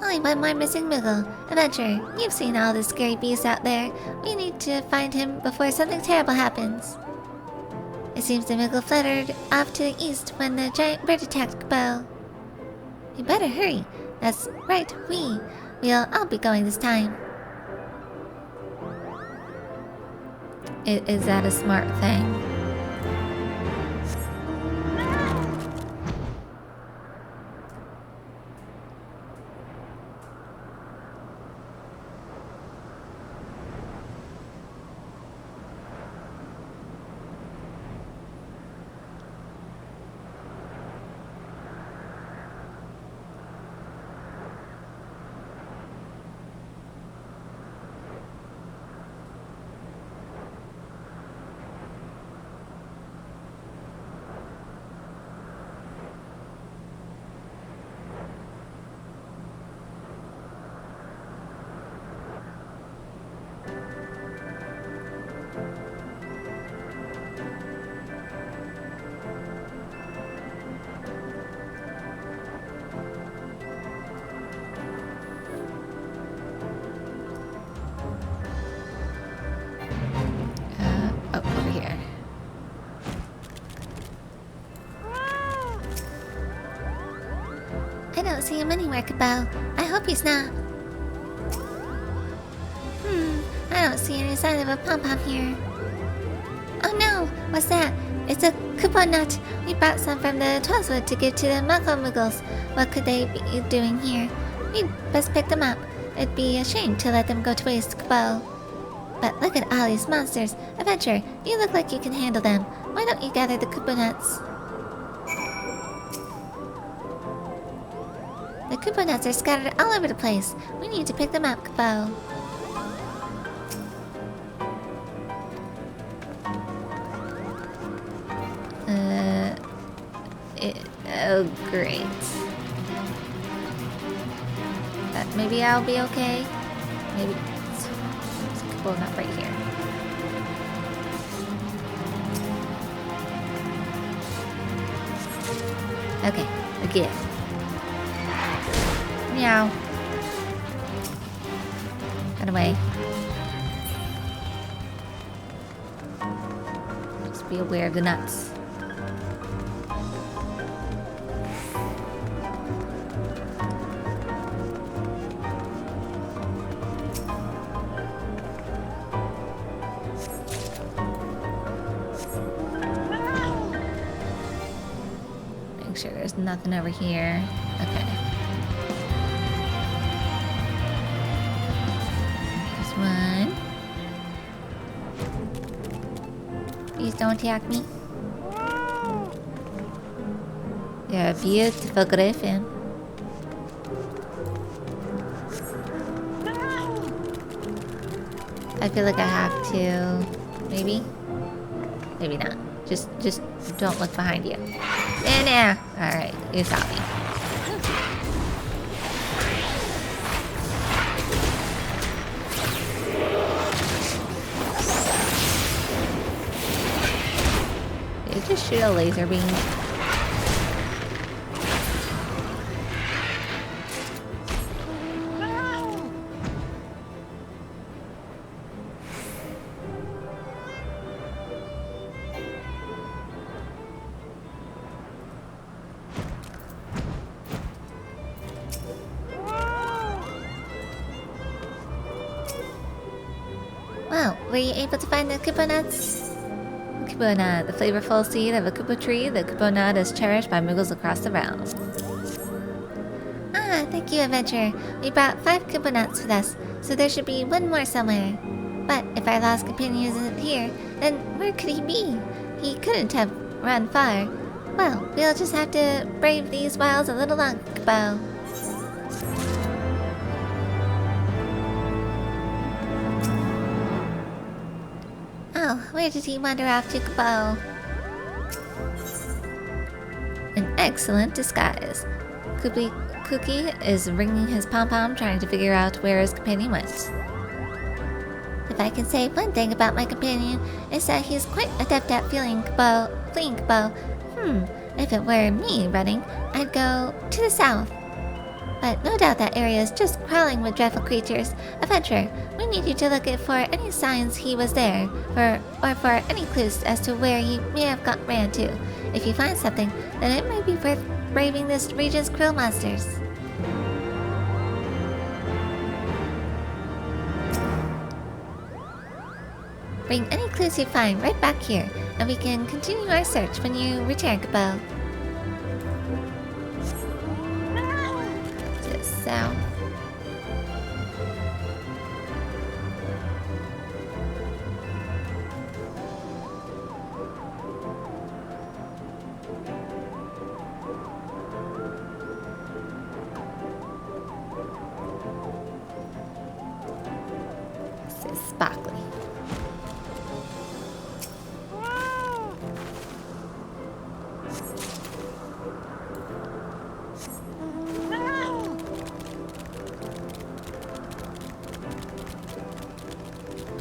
Speaker 5: Only one more missing Moogle. Adventurer, you've seen all the scary beasts out there. We need to find him before something terrible happens. It seems the Moogle fluttered off to the east when the giant bird attacked Kabal. You better hurry. That's right, we'll all be going this time.
Speaker 1: Is that a smart thing? Over here.
Speaker 5: I don't see him anywhere, Kabal. I hope he's not. I don't see any sign of a pom-pom here. Oh no! What's that? It's a coupon nut. We brought some from the Twelvewood to give to the Mako Muggles. What could they be doing here? We'd best pick them up. It'd be a shame to let them go to waste, Kabal. But look at all these monsters. Adventurer, you look like you can handle them. Why don't you gather the Koopa nuts? The Koopa nuts are scattered all over the place. We need to pick them up, Kabal.
Speaker 1: Oh, great. Maybe I'll be okay. Maybe. Well, not right here. Okay, again. Meow. Run away. Just be aware of the nuts. Make sure there's nothing over here. Okay. There's one. Please don't attack me. You're a beautiful griffin. I feel like I have to. Maybe? Maybe not. Just don't look behind you. There. Alright, you saw me. just shoot a laser beam.
Speaker 5: Wow, were you able to find the Kupo nuts?
Speaker 1: Kupo nut, the flavorful seed of a Kupo tree. The Kupo nut is cherished by Muggles across the realm.
Speaker 5: Ah, thank you, adventurer. We brought 5 Kupo nuts with us, so there should be one more somewhere. But if our lost companion isn't here, then where could he be? He couldn't have run far. Well, we'll just have to brave these wilds a little longer, Kupo. Oh, where did he wander off to, Kupo?
Speaker 1: An excellent disguise. Cookie is ringing his pom-pom, trying to figure out where his companion went.
Speaker 5: If I can say one thing about my companion, it's that he's quite adept at fleeing Kupo. If it were me running, I'd go to the south. But no doubt that area is just crawling with dreadful creatures. Adventurer, we need you to look for any signs he was there, or for any clues as to where he may have ran to. If you find something, then it may be worth braving this region's cruel monsters. Bring any clues you find right back here, and we can continue our search when you return, Kupo.
Speaker 1: Just south. This is sparkly.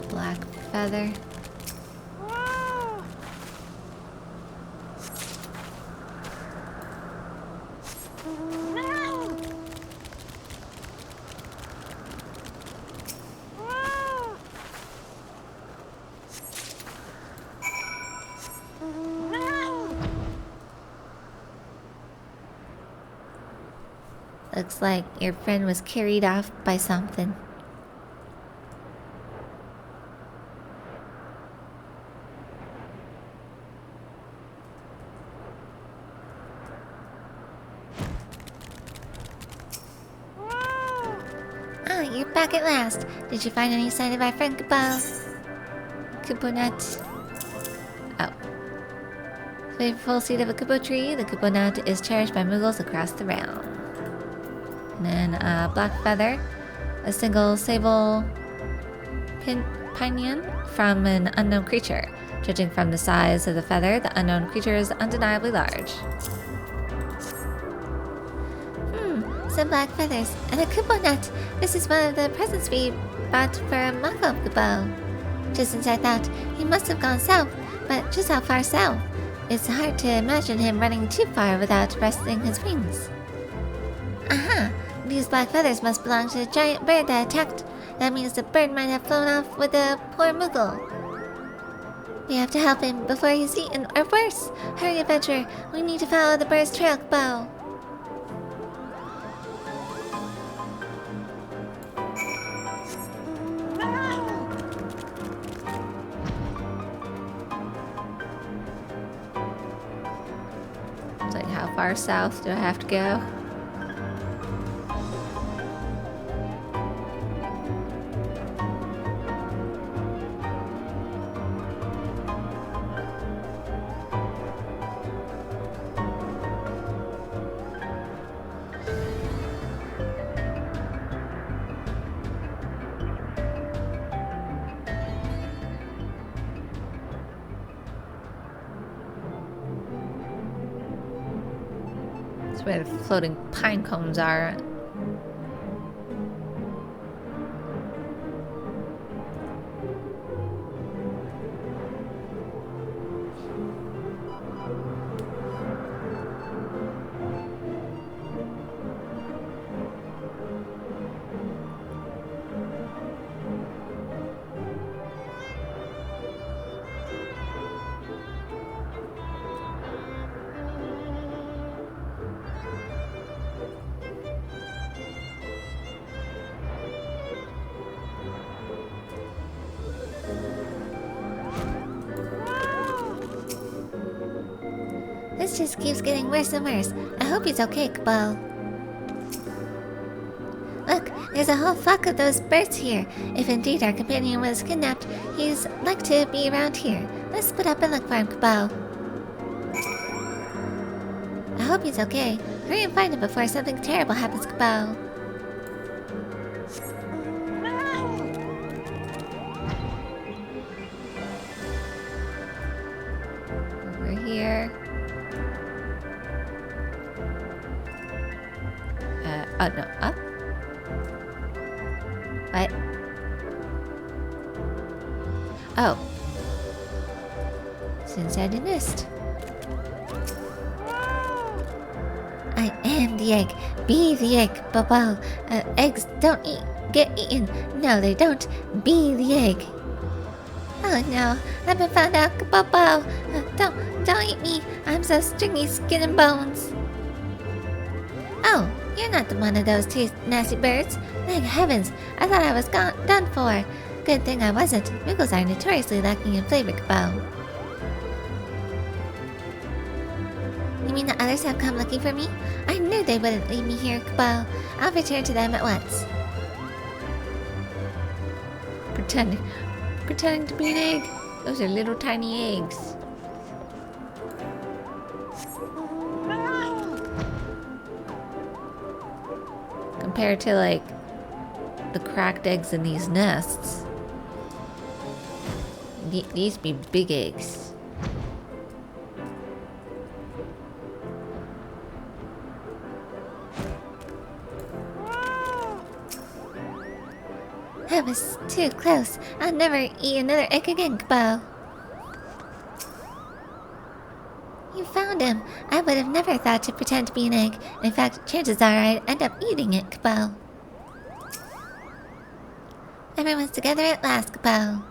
Speaker 1: Black feather. Looks like your friend was carried off by something.
Speaker 5: Ah, you're back at last. Did you find any sign of our friend Kupo?
Speaker 1: Kupo nut. Oh. Flavorful seed of a Kupo tree. The Kupo nut is cherished by Muggles across the realm. And then a black feather. A single sable pinion from an unknown creature. Judging from the size of the feather, the unknown creature is undeniably large.
Speaker 5: Some black feathers and a Kupo nut. This is one of the presents we bought for Mako Kupo. Just as I thought, he must have gone south, but just how far south? It's hard to imagine him running too far without resting his wings. Aha! These black feathers must belong to the giant bird that attacked. That means the bird might have flown off with the poor Moogle. We have to help him before he's eaten, or worse. Hurry, adventurer. We need to follow the bird's trail, Kupo.
Speaker 1: It's like, how far south do I have to go? That's where the floating pine cones are.
Speaker 5: just keeps getting worse and worse. I hope he's okay, Cabal. Look, there's a whole flock of those birds here. If indeed our companion was kidnapped, he's like to be around here. Let's split up and look for him, Cabal. I hope he's okay. Hurry and find him before something terrible happens, Cabal.
Speaker 1: Over here. Oh no, up? What? Oh. Since I missed.
Speaker 5: I am the egg. Be the egg, Bobo. Eggs don't get eaten. No, they don't. Be the egg. Oh no, I've been found out, Bobo. Don't eat me. I'm so stringy skin and bones. Oh, you're not the one of those two nasty birds. Thank heavens, I thought I was done for. Good thing I wasn't. Muggles are notoriously lacking in flavor, Cabal. You mean the others have come looking for me? I knew they wouldn't leave me here, Cabal. I'll return to them at once.
Speaker 1: Pretending to be an egg. Those are little tiny eggs. Compared to like the cracked eggs in these nests. These be big eggs.
Speaker 5: That was too close. I'll never eat another egg again, Cabal. You found him. I would have never thought to pretend to be an egg. In fact, chances are I'd end up eating it, Cabal. Everyone's together at last, Cabal.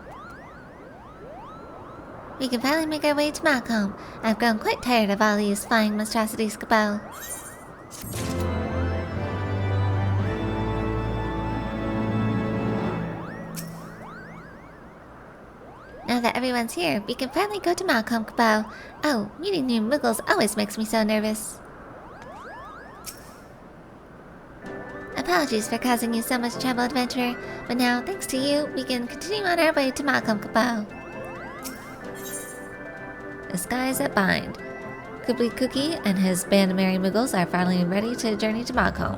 Speaker 5: We can finally make our way to Malcolm. I've grown quite tired of all these flying monstrosities, Cabal. Now that everyone's here, we can finally go to Malcolm, Cabal. Oh, meeting new Muggles always makes me so nervous. Apologies for causing you so much trouble, adventurer, but now, thanks to you, we can continue on our way to Malcolm, Cabal.
Speaker 1: The skies that bind. Kublai Cookie and his band of merry Muggles are finally ready to journey to Malcolm.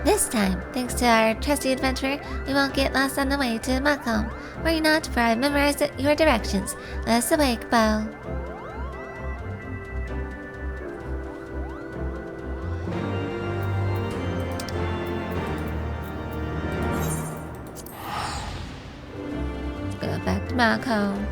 Speaker 5: This time, thanks to our trusty adventurer, we won't get lost on the way to Malcolm. Worry not, for I've memorized your directions. Let us away, Cabal.
Speaker 1: Let's go back to Malcolm.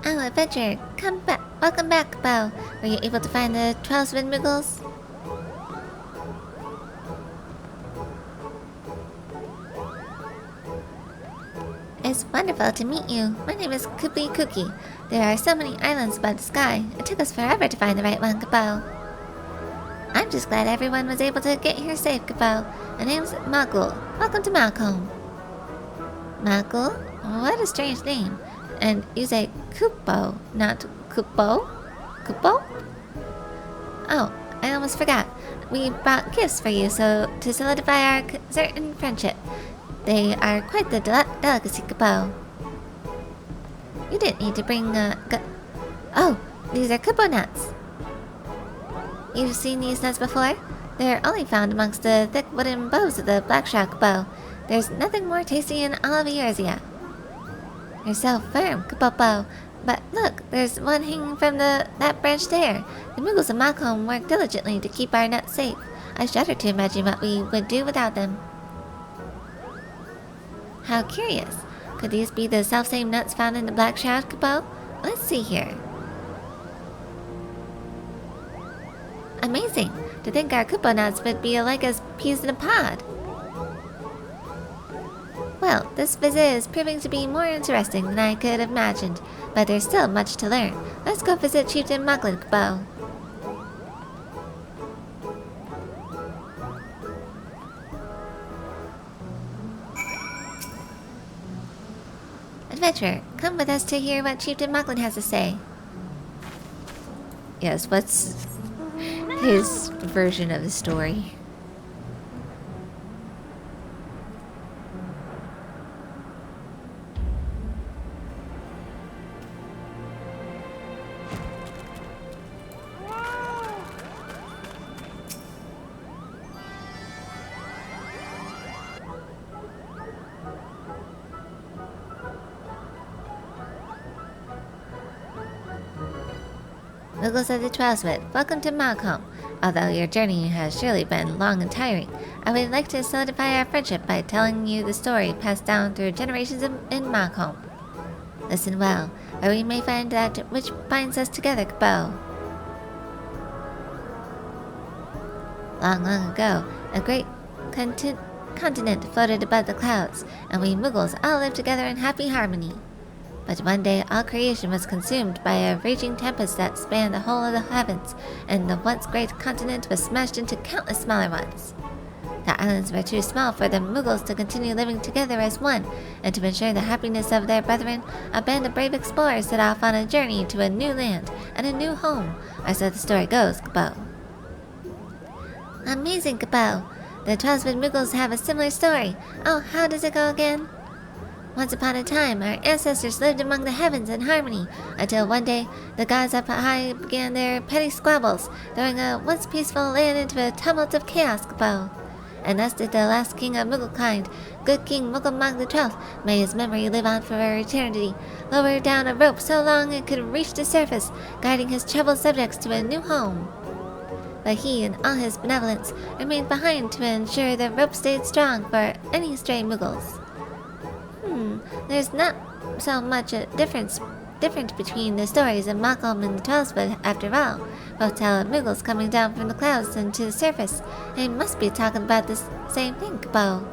Speaker 5: Oh, adventurer, come back. Welcome back, Cabal. Were you able to find the 12 Muggles? It's wonderful to meet you. My name is Kublai Cookie. There are so many islands above the sky. It took us forever to find the right one, Cabal. I'm just glad everyone was able to get here safe, Cabal. My name's Muggle. Welcome to Malcolm. Muggle? What a strange name. And you say Kupo, not Kupo? Kupo? Oh, I almost forgot. We brought gifts for you to solidify our certain friendship. They are quite the delicacy, Kupo. You didn't need to bring oh, these are Kupo nuts. You've seen these nuts before? They're only found amongst the thick wooden boughs of the blackshot Kupo. There's nothing more tasty in all of Eorzea. You're so firm, Kupopo. But look, there's one hanging from that branch there. The Muggles of Malcolm work diligently to keep our nuts safe. I shudder to imagine what we would do without them. How curious. Could these be the selfsame nuts found in the Black Shroud, Kupo? Let's see here. Amazing! To think our Kuponauts would be alike as peas in a pod. Well, this visit is proving to be more interesting than I could have imagined, but there's still much to learn. Let's go visit Chieftain Mocklin Kupo. Adventurer, come with us to hear what Chieftain Mocklin has to say.
Speaker 1: Yes, what's his version of the story?
Speaker 5: Muggles of the Twelveswood, welcome to Malcolm. Although your journey has surely been long and tiring, I would like to solidify our friendship by telling you the story passed down through generations in Malcolm. Listen well, or we may find that which binds us together, Kupo. Long, long ago, a great continent floated above the clouds, and we Muggles all lived together in happy harmony. But one day all creation was consumed by a raging tempest that spanned the whole of the heavens, and the once great continent was smashed into countless smaller ones. The islands were too small for the Muggles to continue living together as one, and to ensure the happiness of their brethren, a band of brave explorers set off on a journey to a new land and a new home, or so the story goes, Kupo. Amazing, Kupo! The Twelveswood Muggles have a similar story. Oh, how does it go again? Once upon a time, our ancestors lived among the heavens in harmony, until one day, the gods up high began their petty squabbles, throwing a once peaceful land into a tumult of chaos, Kupo. And thus did the last king of Mugglekind, good King Mugglemog XII, may his memory live on for eternity, lower down a rope so long it could reach the surface, guiding his troubled subjects to a new home. But he, in all his benevolence, remained behind to ensure the rope stayed strong for any stray Muggles. There's not so much a difference between the stories of Malcolm and the Twelveswood after all. Both tell of Muggles coming down from the clouds and to the surface. They must be talking about the same thing, Kupo.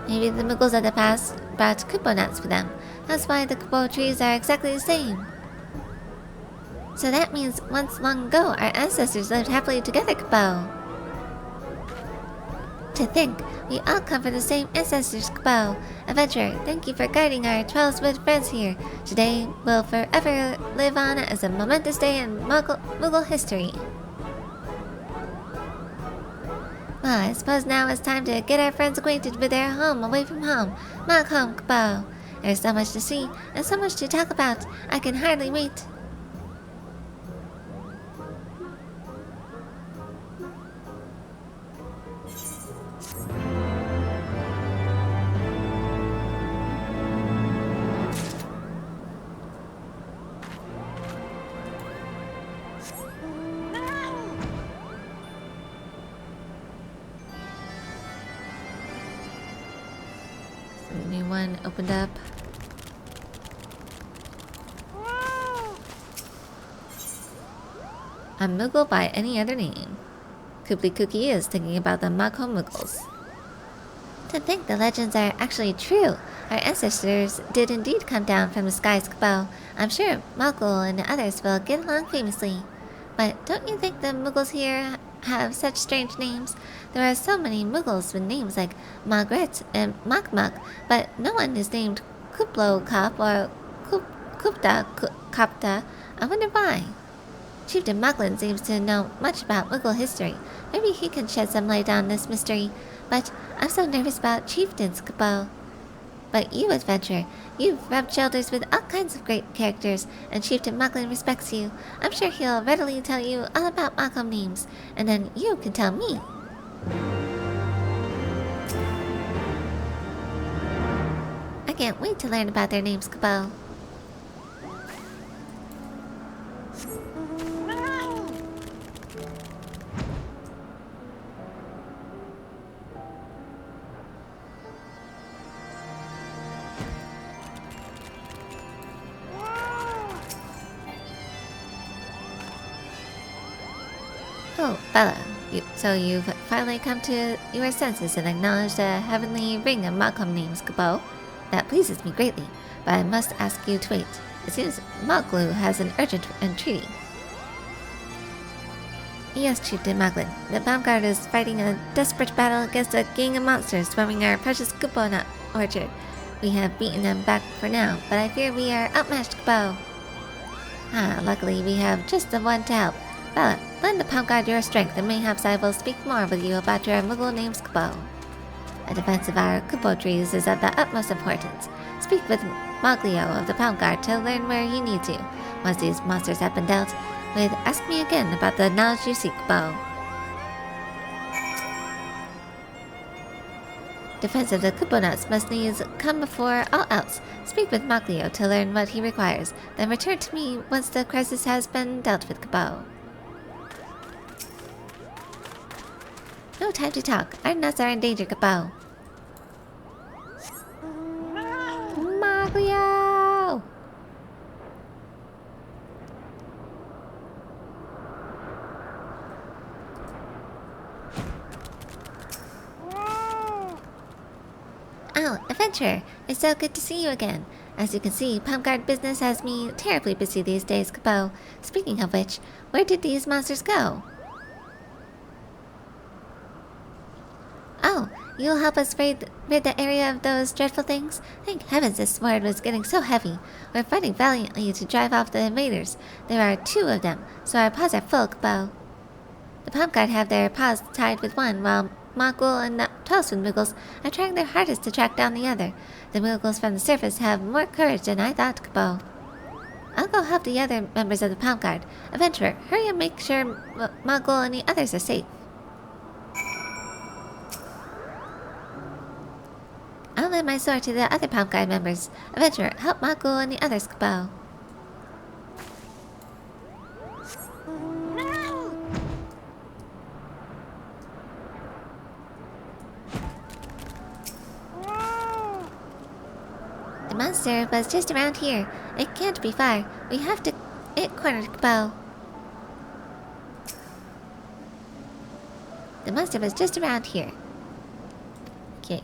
Speaker 5: Maybe the Muggles of the past brought Kuponauts with them. That's why the Kupo trees are exactly the same. So that means once long ago our ancestors lived happily together, Kupo. To think, we all come from the same ancestors, Kupo. Adventurer, thank you for guiding our Twelveswood friends here. Today will forever live on as a momentous day in Muggle history. Well, I suppose now it's time to get our friends acquainted with their home away from home. Malcolm, Kupo. There's so much to see and so much to talk about. I can hardly wait.
Speaker 1: New one opened up. A Muggle by any other name. Kooply Cookie is thinking about the Mako Muggles.
Speaker 5: To think the legends are actually true. Our ancestors did indeed come down from the skies, Kupo. I'm sure Mako and the others will get along famously. But don't you think the Muggles here have such strange names? There are so many Muggles with names like Margaret and Mokmok, but no one is named Kuplo Kop or Kupta Kopta. I wonder why. Chieftain Mocklin seems to know much about Muggle history. Maybe he can shed some light on this mystery. But I'm so nervous about chieftains, Kupo. But you, adventurer, you've rubbed shoulders with all kinds of great characters, and Chieftain Mocklin respects you. I'm sure he'll readily tell you all about Malcolm names, and then you can tell me. I can't wait to learn about their names, Kupo. Oh, Bella, so you've finally come to your senses and acknowledged the heavenly ring of Malcolm names, Cabal. That pleases me greatly, but I must ask you to wait. It seems Moglu has an urgent entreaty. Yes, Chieftain Moglin. The Baumgard is fighting a desperate battle against a gang of monsters swarming our precious Kupo nut orchard. We have beaten them back for now, but I fear we are outmatched, Kupo. Luckily we have just the one to help. Bella, lend the Baumgard your strength, and mayhaps I will speak more with you about your Muggle names, Kupo. The defense of our Kupo trees is of the utmost importance. Speak with Moglio of the Baumgard to learn where he needs you. Once these monsters have been dealt with, ask me again about the knowledge you seek, Bo. Defense of the Kuponuts must needs come before all else. Speak with Moglio to learn what he requires, then return to me once the crisis has been dealt with, Bo. No time to talk. Our nuts are in danger, Bo. Moglio! Oh, Adventurer, it's so good to see you again. As you can see, Baumgard business has me terribly busy these days, Capo. Speaking of which, where did these monsters go? Oh, you'll help us rid the area of those dreadful things? Thank heavens this sword was getting so heavy. We're fighting valiantly to drive off the invaders. There are 2 of them, so our paws are full, Capo. The Baumgard have their paws tied with one, while Mogul and the Toastwood Muggles are trying their hardest to track down the other. The Muggles from the surface have more courage than I thought, Capo. I'll go help the other members of the Baumgard. Adventurer, hurry and make sure Mogul and the others are safe. I'll lend my sword to the other Baumgard members. Adventurer, help Mogul and the others, Capo. The monster was just around here. It can't be far. We have to... It cornered Capo. The monster was just around here. Okay.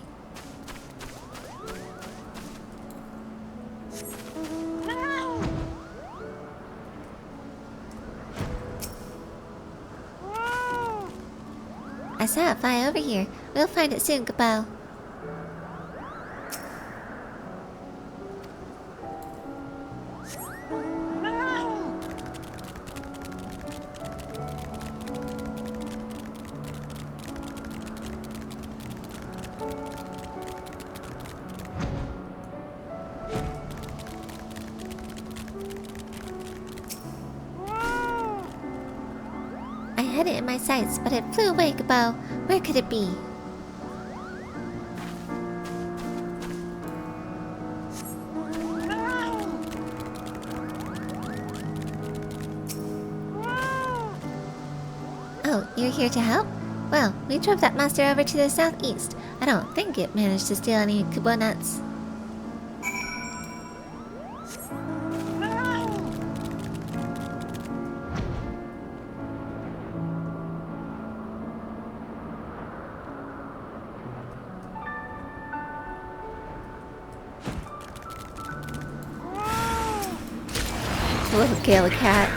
Speaker 5: I saw it fly over here. We'll find it soon, Capo. I had it in my sights, but it flew away, Capo. Where could it be? Oh, you're here to help? Well, we drove that monster over to the southeast. I don't think it managed to steal any Kubo nuts. Little Gala cat.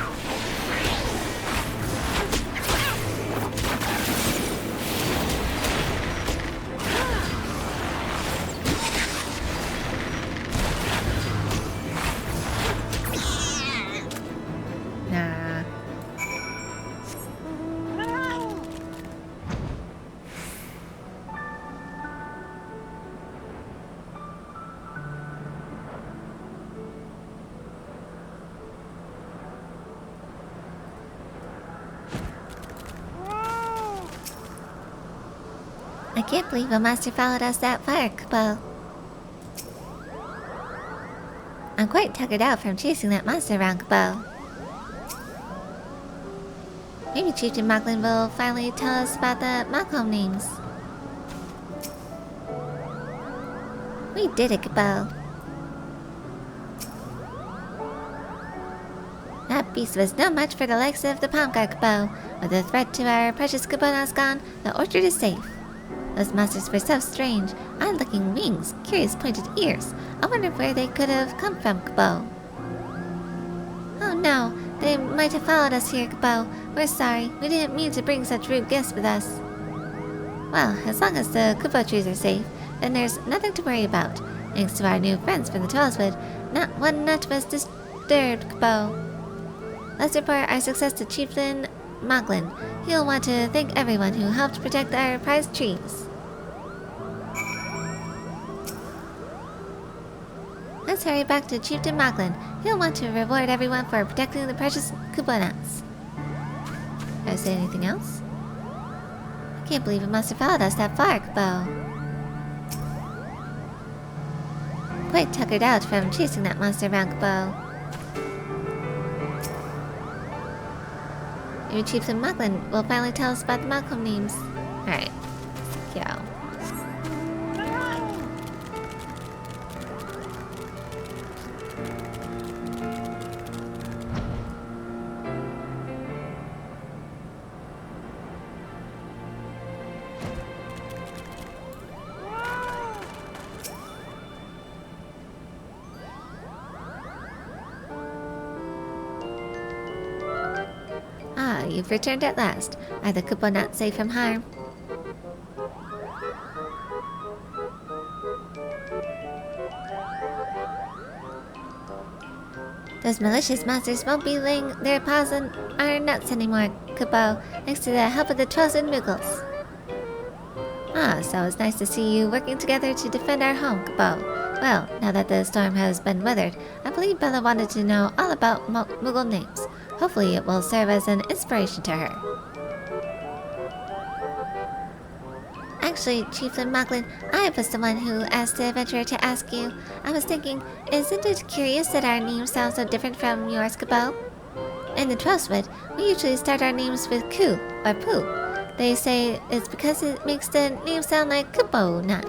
Speaker 5: Nah. I can't believe a monster followed us that far, Capo. I'm quite tuckered out from chasing that monster around, Capo. Maybe Chieftain Moglin will finally tell us about the Malcolm names. We did it, Capo. That beast was no match for the likes of the palm guard Kupo. With the threat to our precious Kuponas gone, the orchard is safe. Those monsters were so strange. Odd-looking wings, curious pointed ears. I wonder where they could have come from, Kupo. Oh no, they might have followed us here, Kupo. We're sorry. We didn't mean to bring such rude guests with us. Well, as long as the Kupo trees are safe, then there's nothing to worry about. Thanks to our new friends from the Twellswood, not one nut was disturbed, Kupo. Let's report our success to Chieftain Moglin. He'll want to thank everyone who helped protect our prized trees. Let's hurry back to Chieftain Moglin. He'll want to reward everyone for protecting the precious Kupo nuts. Did I say anything else? I can't believe it must have followed us that far, Kupo. Quite tuckered out from chasing that monster around, Kupo. Maybe Chieftain Moglin will finally tell us about the Malcolm names. Alright, let's go. Ah, you've returned at last. Are the Kupo nuts safe from harm? Those malicious monsters won't be laying their paws on our nuts anymore, Kupo, thanks to the help of the Trolls and Muggles. Ah, so it's nice to see you working together to defend our home, Kupo. Well, now that the storm has been weathered, I believe Bella wanted to know all about Muggle names. Hopefully it will serve as an inspiration to her. Actually, Chieftain Moglin, I was the one who asked the adventurer to ask you. I was thinking, isn't it curious that our names sound so different from yours, Kupo? In the Twellswood, we usually start our names with Ku or Poo. They say it's because it makes the name sound like Kupo nut.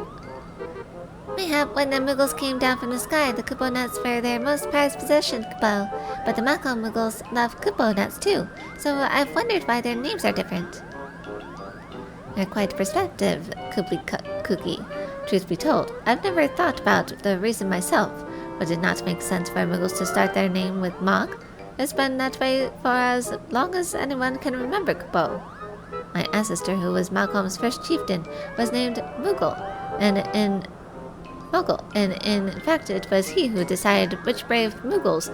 Speaker 5: Mayhap when the Muggles came down from the sky, the Kupo nuts were their most prized possession, Kupo. But the Mako Muggles love Kupo nuts too, so I've wondered why their names are different. You're quite perceptive, Cookie. Truth be told, I've never thought about the reason myself. Would it not make sense for Muggles to start their name with Mog? It's been that way for as long as anyone can remember, Kupo. My ancestor, who was Malcolm's first chieftain, was named Moogle, and in fact it was he who decided which brave Muggles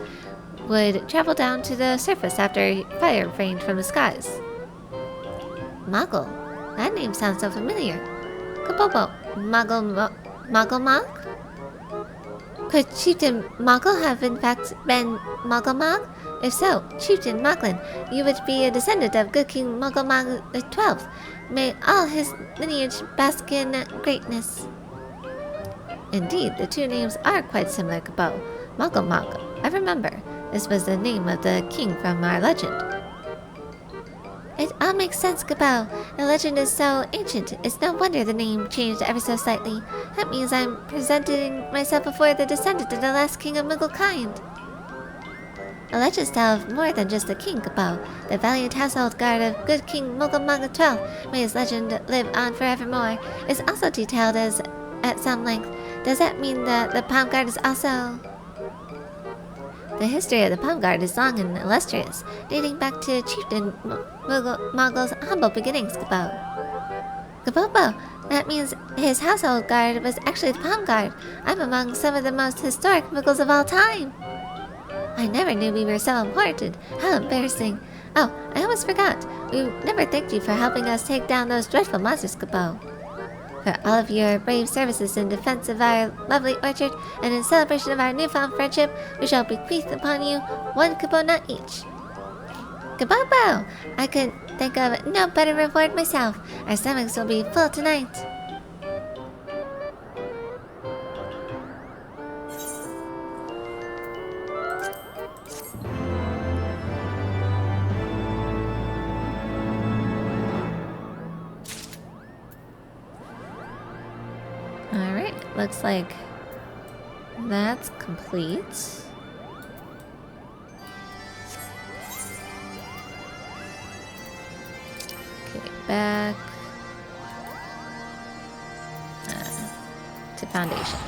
Speaker 5: would travel down to the surface after fire rained from the skies. Moggle? That name sounds so familiar. Kapopo, Moggle? Could Chieftain Moggle have in fact been Moggle? If so, Chieftain Moglin, you would be a descendant of good King Moggle the 12th. May all his lineage bask in greatness. Indeed, the two names are quite similar, Kupo. Moggle. I remember. This was the name of the king from our legend. It all makes sense, Kupo. The legend is so ancient, it's no wonder the name changed ever so slightly. That means I'm presenting myself before the descendant of the last king of Muggle kind. The legends tell of more than just the king, Kupo. The valiant household guard of good King Moggle the 12th, may his legend live on forevermore, is also detailed at some length. Does that mean that the Palm Guard is also... The history of the Palm Guard is long and illustrious, dating back to Chieftain Moggle's humble beginnings, Kupo. Kapopo, that means his household guard was actually the Palm Guard. I'm among some of the most historic Muggles of all time. I never knew we were so important. How embarrassing. Oh, I almost forgot. We never thanked you for helping us take down those dreadful monsters, Kupo. For all of your brave services in defense of our lovely orchard and in celebration of our newfound friendship, we shall bequeath upon you 1 Kupo nut each. Kapopo! I could think of no better reward myself. Our stomachs will be full tonight.
Speaker 1: Looks like that's complete. back to Foundation.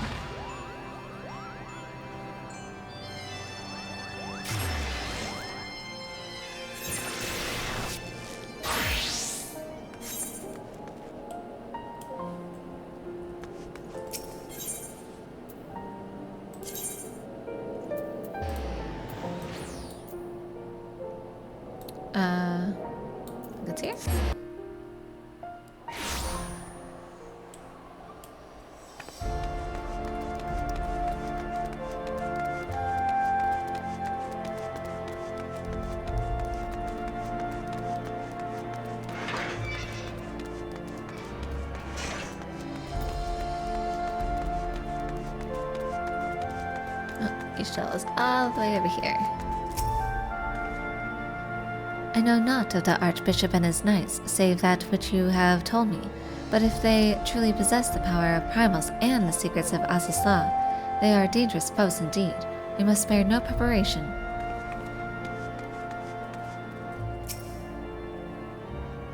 Speaker 1: That's here. Oh, each shell is all the way over here. I know not of the Archbishop and his knights, save that which you have told me, but if they truly possess the power of primals and the secrets of Asisla, they are dangerous foes indeed. We must spare no preparation.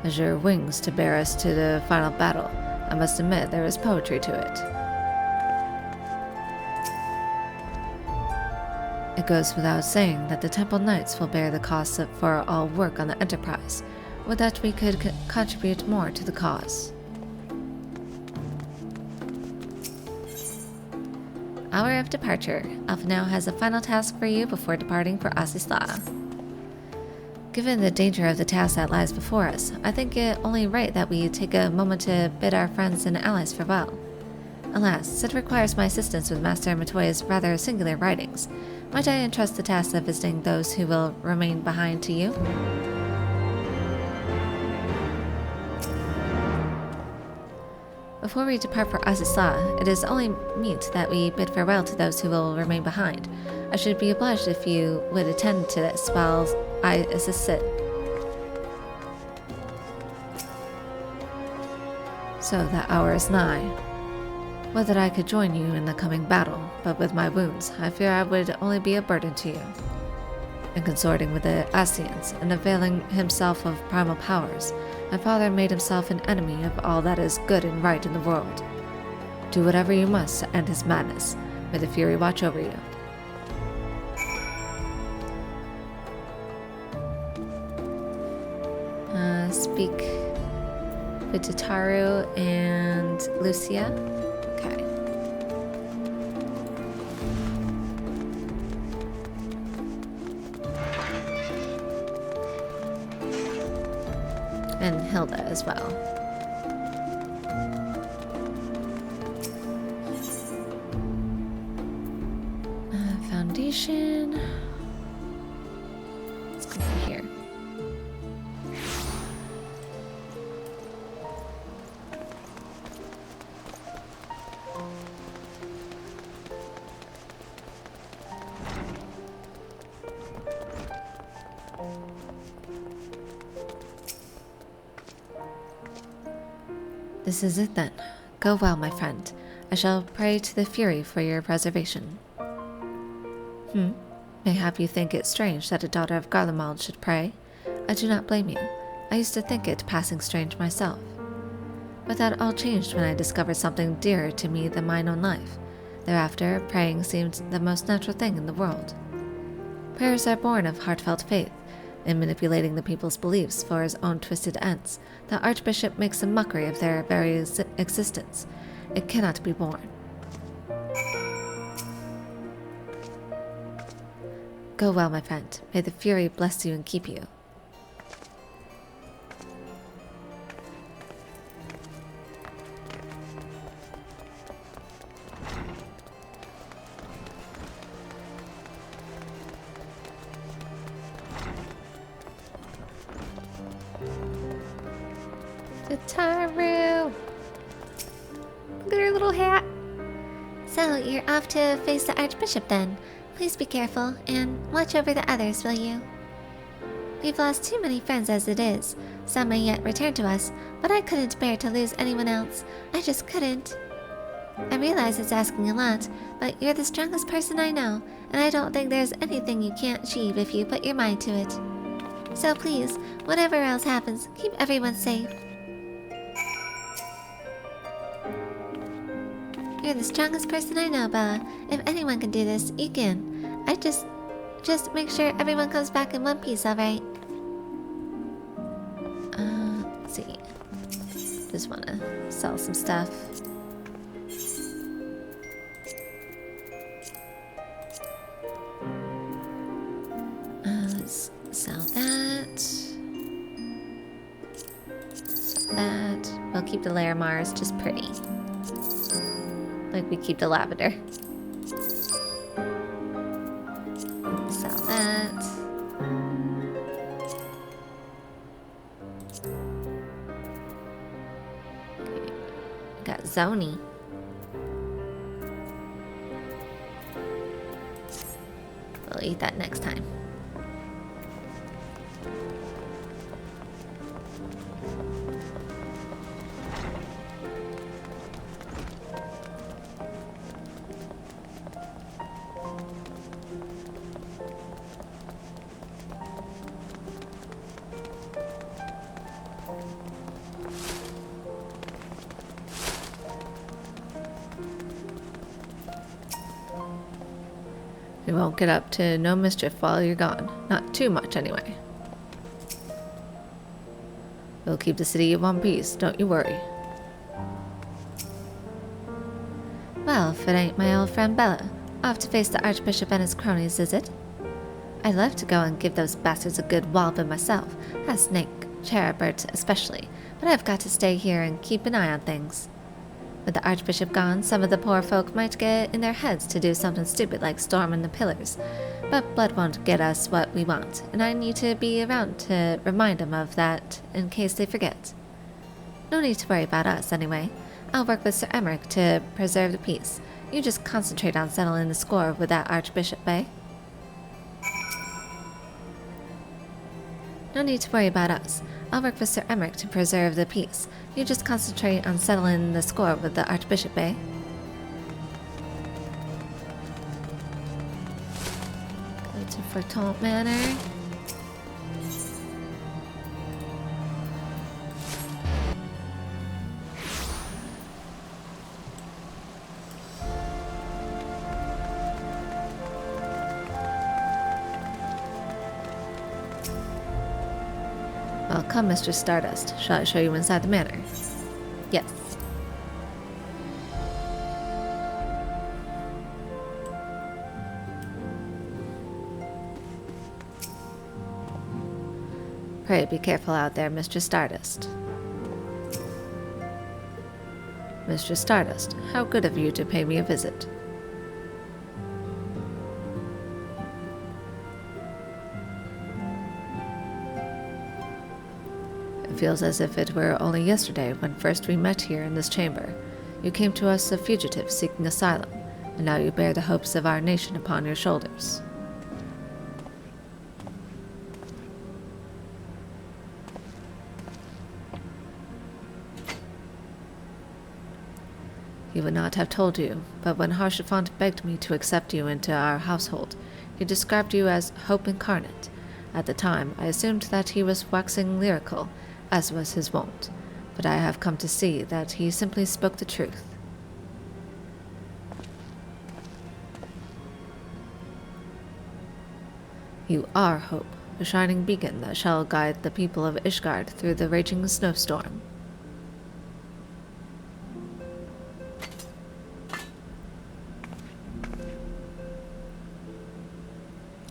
Speaker 1: Azure wings to bear us to the final battle. I must admit there is poetry to it. It goes without saying that the Temple Knights will bear the costs for all work on the Enterprise. Would that we could contribute more to the cause. Hour of departure. Alpha now has a final task for you before departing for Asisla. Given the danger of the task that lies before us, I think it only right that we take a moment to bid our friends and allies farewell. Alas, it requires my assistance with Master Matoya's rather singular writings. Might I entrust the task of visiting those who will remain behind to you? Before we depart for Asisla, it is only meet that we bid farewell to those who will remain behind. I should be obliged if you would attend to this while I assist it. So that hour is nigh. Would that I could join you in the coming battle, but with my wounds, I fear I would only be a burden to you. In consorting with the Asians and availing himself of primal powers, my father made himself an enemy of all that is good and right in the world. Do whatever you must to end his madness. May the Fury watch over you. Speak with Tataru and Lucia. Okay. And Hilda as well. Foundation. Let's go through here. This is it then. Go well, my friend. I shall pray to the Fury for your preservation. Mayhap you think it strange that a daughter of Garlemald should pray? I do not blame you. I used to think it passing strange myself. But that all changed when I discovered something dearer to me than mine own life. Thereafter, praying seemed the most natural thing in the world. Prayers are born of heartfelt faith. In manipulating the people's beliefs for his own twisted ends, the Archbishop makes a mockery of their very existence. It cannot be borne. Go well, my friend. May the Fury bless you and keep you. Tataru! Look at her little hat.
Speaker 5: So, you're off to face the Archbishop then. Please be careful, and watch over the others, will you? We've lost too many friends as it is. Some may yet return to us, but I couldn't bear to lose anyone else. I just couldn't. I realize it's asking a lot, but you're the strongest person I know, and I don't think there's anything you can't achieve if you put your mind to it. So please, whatever else happens, keep everyone safe. You're the strongest person I know, Bella. If anyone can do this, you can. I just make sure everyone comes back in one piece, alright?
Speaker 1: Let's see. Just wanna sell some stuff. Let's sell that. Sell that. We'll keep the layer Mars just pretty. Like we keep the lavender. Sell that. Okay. Got Zoni. We'll eat that next time. We won't get up to no mischief while you're gone. Not too much, anyway. We'll keep the city in one piece, don't you worry.
Speaker 5: Well, if it ain't my old friend Bella, off to face the Archbishop and his cronies, is it? I'd love to go and give those bastards a good walloping myself, as Snake, Cherubert especially, but I've got to stay here and keep an eye on things. With the Archbishop gone, some of the poor folk might get in their heads to do something stupid like storming the pillars. But blood won't get us what we want, and I need to be around to remind them of that in case they forget. No need to worry about us, anyway. I'll work with Sir Emmerich to preserve the peace. You just concentrate on settling the score with that Archbishop, eh? No need to worry about us. I'll work with Sir Emmerich to preserve the peace. You just concentrate on settling the score with the Archbishop, eh? Go to Fortaunt Manor. Well, come, Mr. Stardust. Shall I show you inside the manor? Yes. Pray be careful out there, Mr. Stardust. Mr. Stardust, how good of you to pay me a visit. It feels as if it were only yesterday when first we met here in this chamber. You came to us a fugitive seeking asylum, and now you bear the hopes of our nation upon your shoulders. He would not have told you, but when Harshafant begged me to accept you into our household, he described you as hope incarnate. At the time, I assumed that he was waxing lyrical, as was his wont, but I have come to see that he simply spoke the truth. You are hope, a shining beacon that shall guide the people of Ishgard through the raging snowstorm.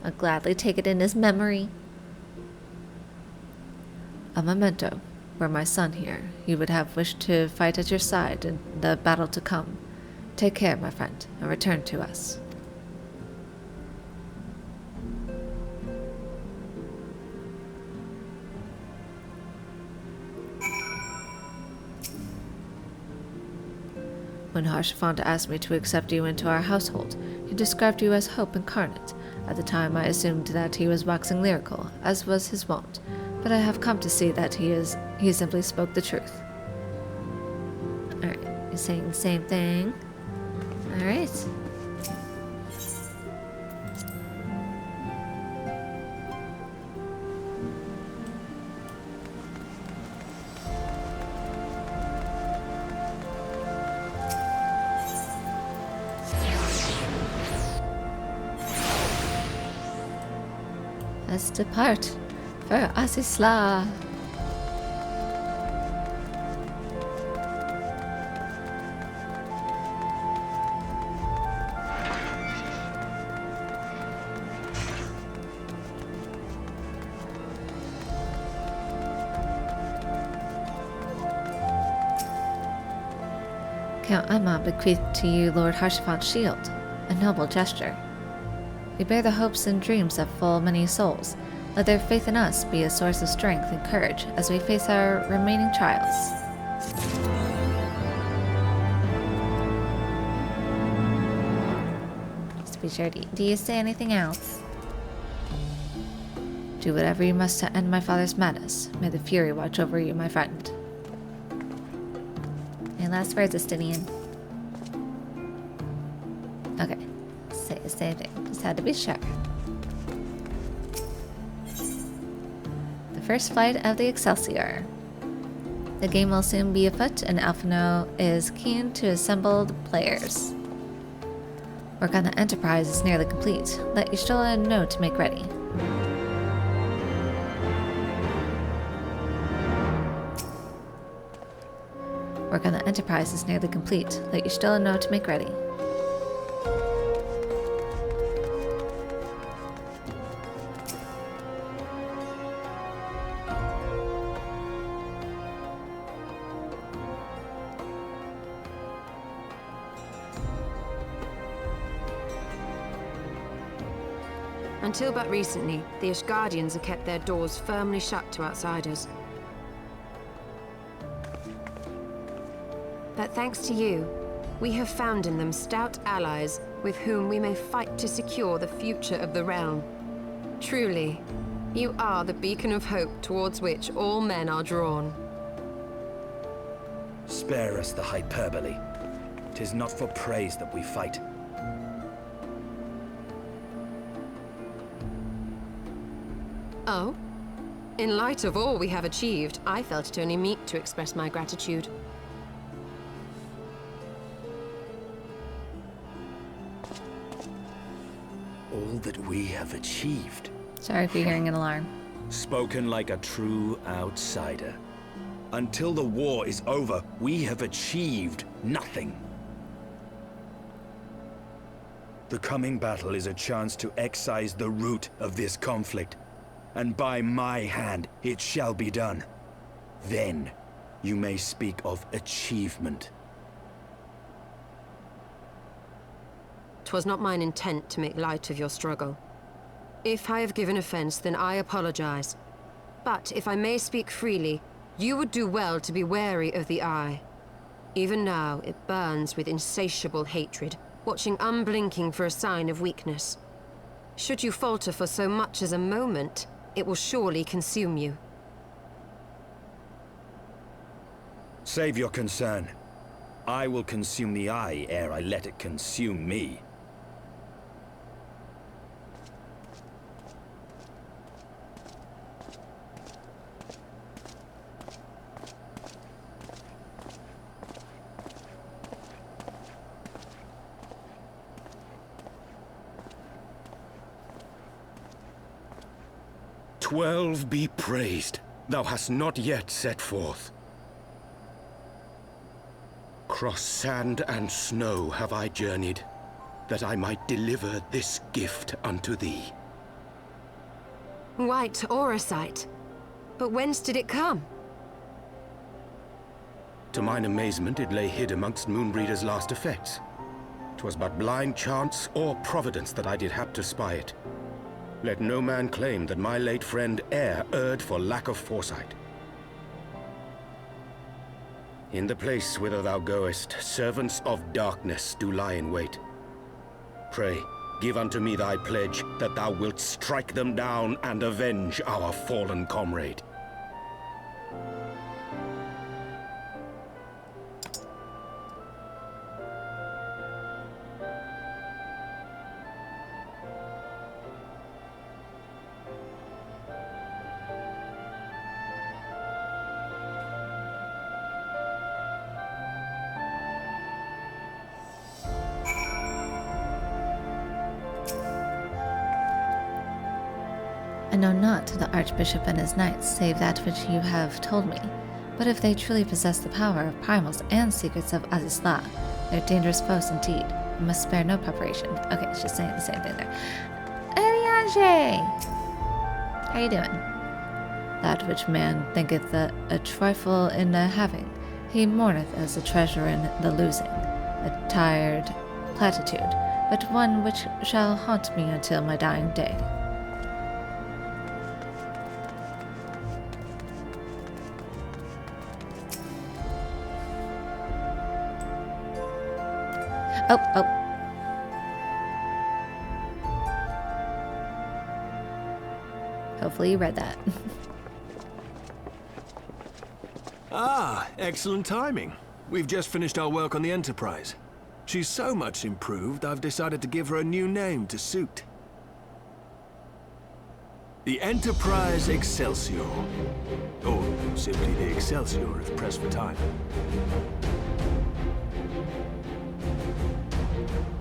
Speaker 5: I'll gladly take it in his memory. A memento. Were my son here, he would have wished to fight at your side in the battle to come. Take care, my friend, and return to us. When Harshafant asked me to accept you into our household, he described you as hope incarnate. At the time, I assumed that he was waxing lyrical, as was his wont, but I have come to see that he simply spoke the truth. Alright, you're saying the same thing. Alright.
Speaker 1: Let's depart for Asisla. Count Aemon bequeathed to you Lord Harshafon's shield, a noble gesture. We bear the hopes and dreams of full many souls. Let their faith in us be a source of strength and courage as we face our remaining trials. Just be sure, do you say anything else? Do whatever you must to end my father's madness. May the Fury watch over you, my friend. Any last words, Estinian? Okay. Say the same thing. Just had to be sure. The first flight of the Excelsior. The game will soon be afoot, and Alphino is keen to assemble the players. Work on the Enterprise is nearly complete. Let Y'shtola know to make ready. Work on the Enterprise is nearly complete. Let Y'shtola know to make ready.
Speaker 4: Until but recently, the Ashgardians have kept their doors firmly shut to outsiders. But thanks to you, we have found in them stout allies with whom we may fight to secure the future of the realm. Truly, you are the beacon of hope towards which all men are drawn.
Speaker 6: Spare us the hyperbole. 'Tis not for praise that we fight.
Speaker 4: Oh? In light of all we have achieved, I felt it only meet to express my gratitude.
Speaker 6: All that we have achieved.
Speaker 1: Sorry if you're hearing an alarm.
Speaker 6: Spoken like a true outsider. Until the war is over, we have achieved nothing. The coming battle is a chance to excise the root of this conflict, and by my hand it shall be done. Then you may speak of achievement.
Speaker 4: 'Twas not mine intent to make light of your struggle. If I have given offense, then I apologize. But if I may speak freely, you would do well to be wary of the Eye. Even now, it burns with insatiable hatred, watching unblinking for a sign of weakness. Should you falter for so much as a moment, it will surely consume you.
Speaker 6: Save your concern. I will consume the Eye ere I let it consume me.
Speaker 7: "12 be praised, thou hast not yet set forth. Cross sand and snow have I journeyed, that I might deliver this gift unto thee."
Speaker 4: White Auracite. But whence did it come?
Speaker 7: To mine amazement, it lay hid amongst Moonbreeder's last effects. 'Twas but blind chance or providence that I did hap to spy it. Let no man claim that my late friend e'er erred for lack of foresight. In the place whither thou goest, servants of darkness do lie in wait. Pray, give unto me thy pledge that thou wilt strike them down and avenge our fallen comrade.
Speaker 1: know not of the Archbishop and his knights, save that which you have told me. But if they truly possess the power of primals and secrets of Azizla, they're dangerous foes indeed. We must spare no preparation. Okay, it's just saying the same thing there. Eliage! How you doing? That which man thinketh a trifle in the having, he mourneth as a treasure in the losing. A tired platitude, but one which shall haunt me until my dying day. Oh. Hopefully you read that.
Speaker 8: Excellent timing. We've just finished our work on the Enterprise. She's so much improved, I've decided to give her a new name to suit. The Enterprise Excelsior. Or simply the Excelsior if pressed for time.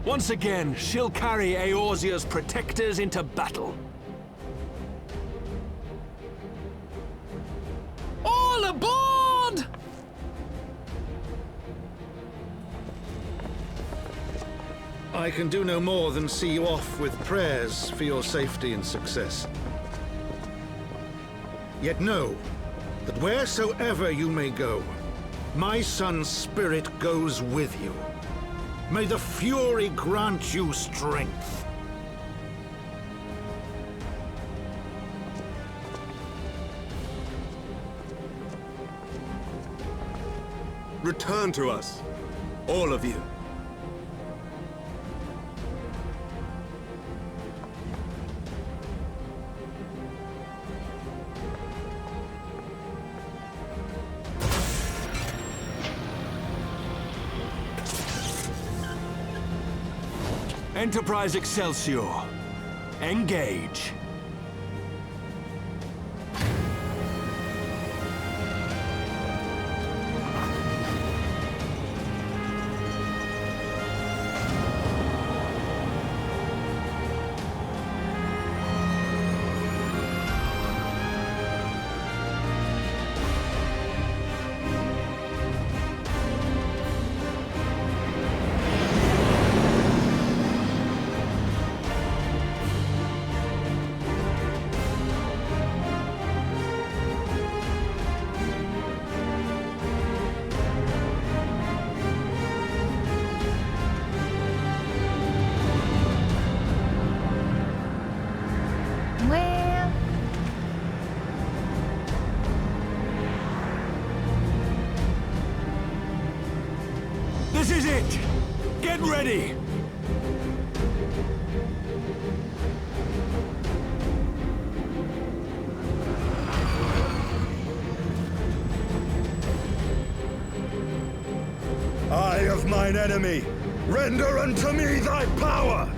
Speaker 8: Once again, she'll carry Eorzea's protectors into battle. All aboard!
Speaker 9: I can do no more than see you off with prayers for your safety and success. Yet know that wheresoever you may go, my son's spirit goes with you. May the Fury grant you strength.
Speaker 8: Return to us, all of you. Enterprise Excelsior. Engage. This is it! Get ready!
Speaker 6: Eye of mine enemy, render unto me thy power!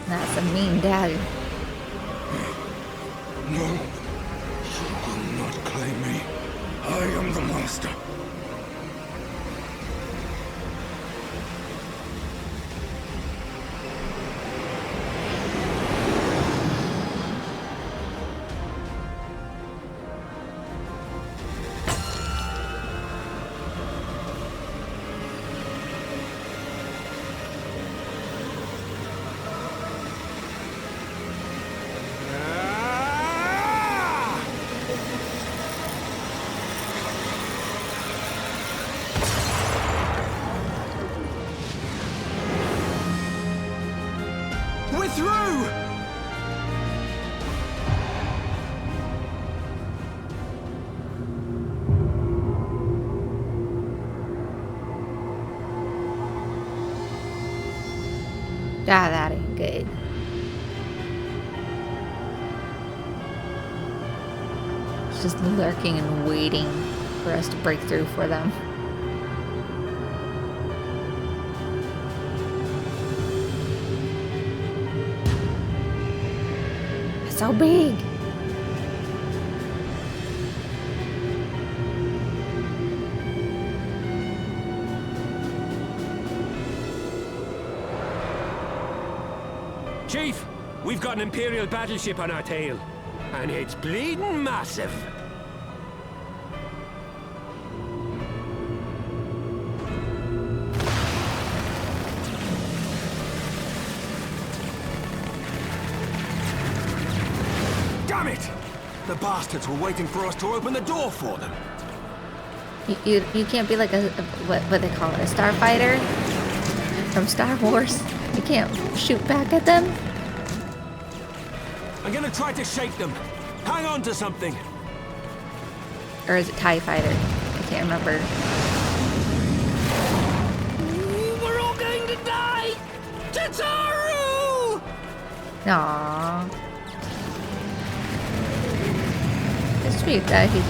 Speaker 1: That's a mean dagger.
Speaker 6: No, you will not claim me. I am the master.
Speaker 3: We're through!
Speaker 1: That ain't good. It's just lurking and waiting. for us to break through for them. It's so big.
Speaker 10: Chief, we've got an Imperial battleship on our tail. And it's bleeding massive.
Speaker 8: Damn it! The bastards were waiting for us to open the door for them.
Speaker 1: You can't be like a what they call it, a starfighter from Star Wars. You can't shoot back at them.
Speaker 8: I'm gonna try to shake them. Hang on to something.
Speaker 1: Or is it TIE Fighter? I can't remember.
Speaker 10: We're all going to die! Tataru!
Speaker 1: Aww. It's sweet that he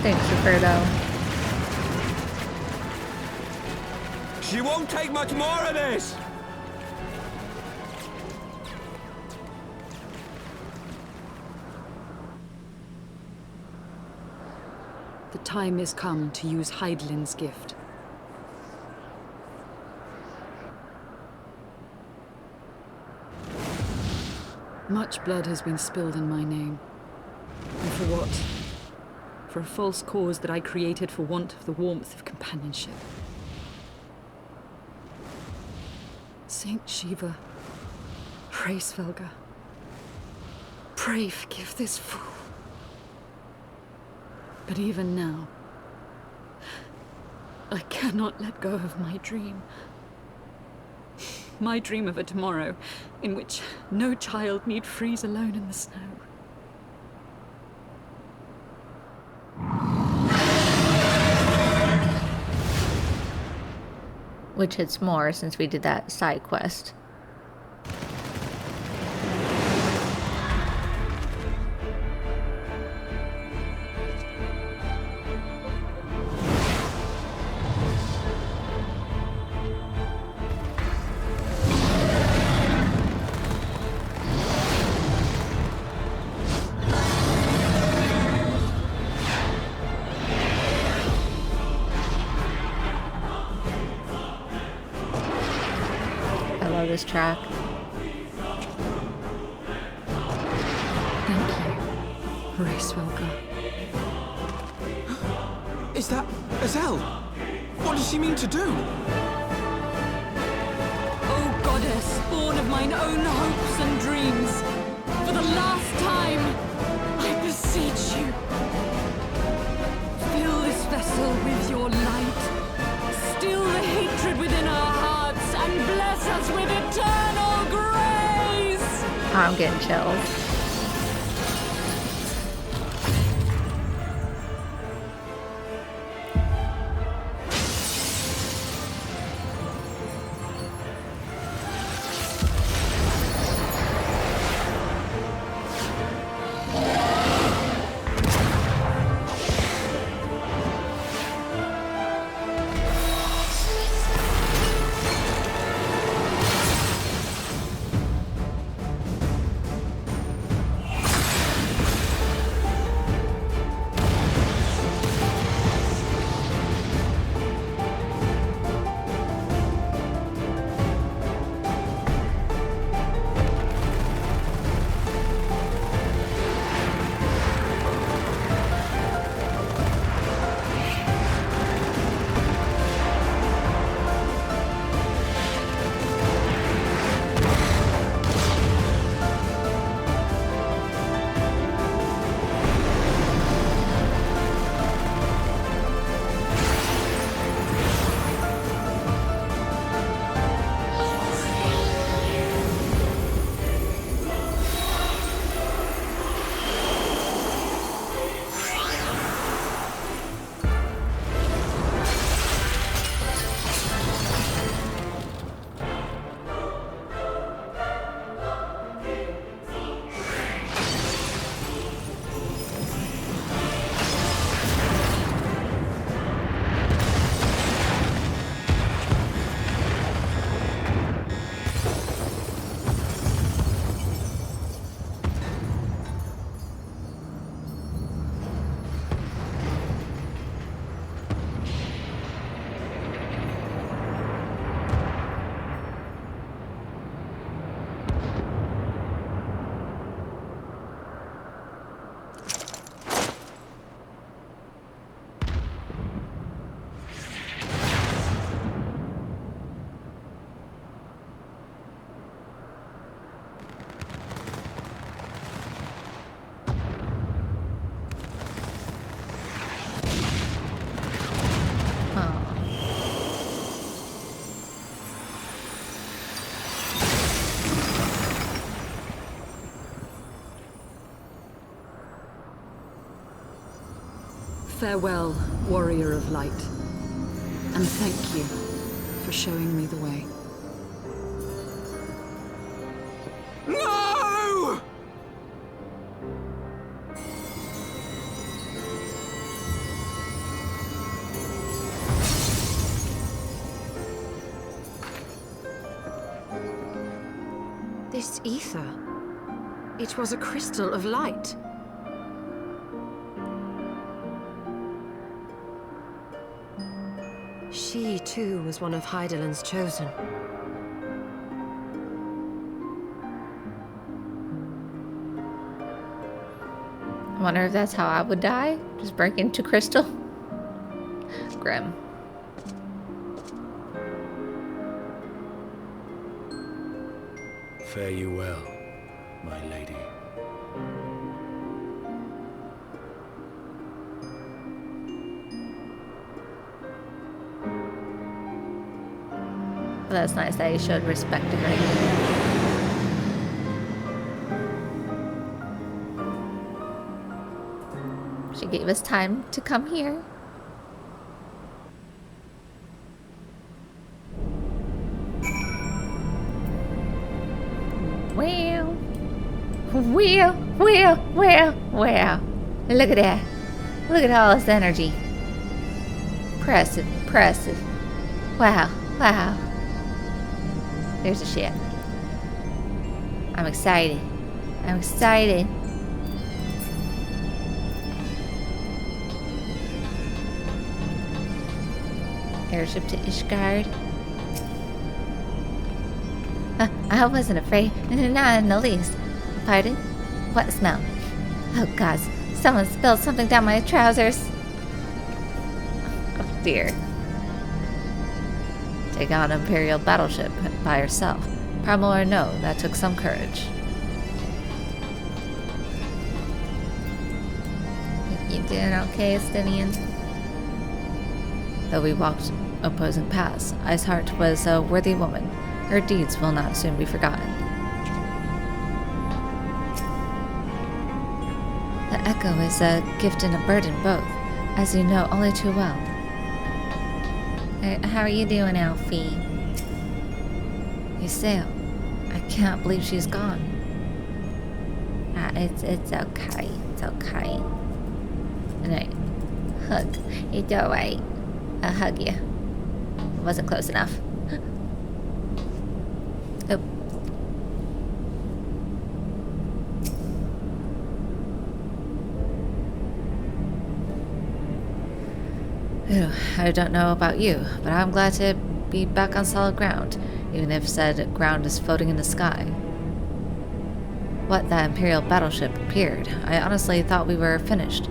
Speaker 1: thanks her though.
Speaker 8: She won't take much more of this!
Speaker 11: The time has come to use Hydaelyn's gift. Much blood has been spilled in my name. And for what? For a false cause that I created for want of the warmth of companionship. Saint Shiva, pray Svelga, pray forgive this fool. But even now, I cannot let go of my dream. My dream of a tomorrow in which no child need freeze alone in the snow.
Speaker 1: Which hits more since we did that side quest. This track.
Speaker 11: Thank you, Race Welker.
Speaker 3: Is that Azelle? What does she mean to do?
Speaker 11: Oh goddess, born of mine own hopes and dreams, for the last time, I beseech you, fill this vessel with your light, still the hatred within our hearts, and bless us with eternal grace!
Speaker 1: I'm getting chills.
Speaker 11: Farewell, warrior of light. And thank you for showing me the way.
Speaker 3: No!
Speaker 4: This ether. It was a crystal of light. She, too, was one of Hydaelyn's chosen.
Speaker 1: I wonder if that's how I would die. Just break into crystal. Grim.
Speaker 6: Fare you well, my lady.
Speaker 1: But that's nice that he showed respect to her. She gave us time to come here. Well. Look at that. Look at all this energy. Impressive. Wow. There's a ship. I'm excited. Airship to Ishgard. I wasn't afraid. Not in the least. Pardon? What smell? Oh God, someone spilled something down my trousers. Oh dear. Take on an Imperial battleship by herself. Primal or no, that took some courage. You doing okay, Estinian? Though we walked opposing paths, Iceheart was a worthy woman. Her deeds will not soon be forgotten. The Echo is a gift and a burden both, as you know only too well. How are you doing, Alfie? You sail. I can't believe she's gone. It's okay. It's okay. And I hug. It's alright. I'll hug you. It wasn't close enough. Oh. I don't know about you, but I'm glad to be back on solid ground, even if said ground is floating in the sky. What that Imperial battleship appeared, I honestly thought we were finished,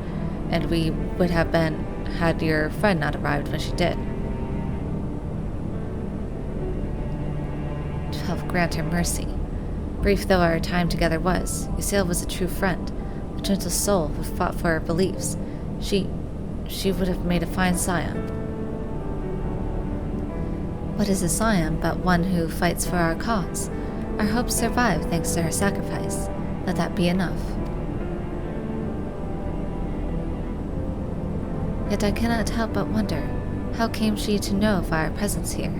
Speaker 1: and we would have been had your friend not arrived when she did. 12 grant her mercy. Brief though our time together was, Ysayle was a true friend, a gentle soul who fought for her beliefs. She would have made a fine scion. What is a scion but one who fights for our cause? Our hopes survive thanks to her sacrifice. Let that be enough. Yet I cannot help but wonder, how came she to know of our presence here?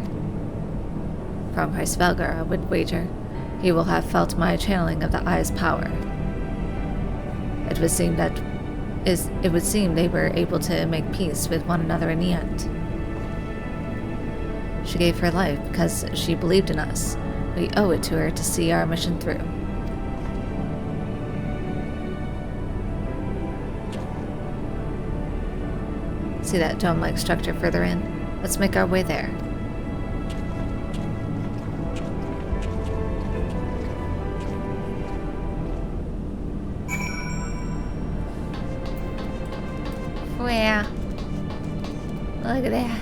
Speaker 1: From her Svelgar, I would wager. He will have felt my channeling of the Eye's power. It would seem they were able to make peace with one another in the end. She gave her life because she believed in us. We owe it to her to see our mission through. See that dome-like structure further in? Let's make our way there. Wow. Look at that.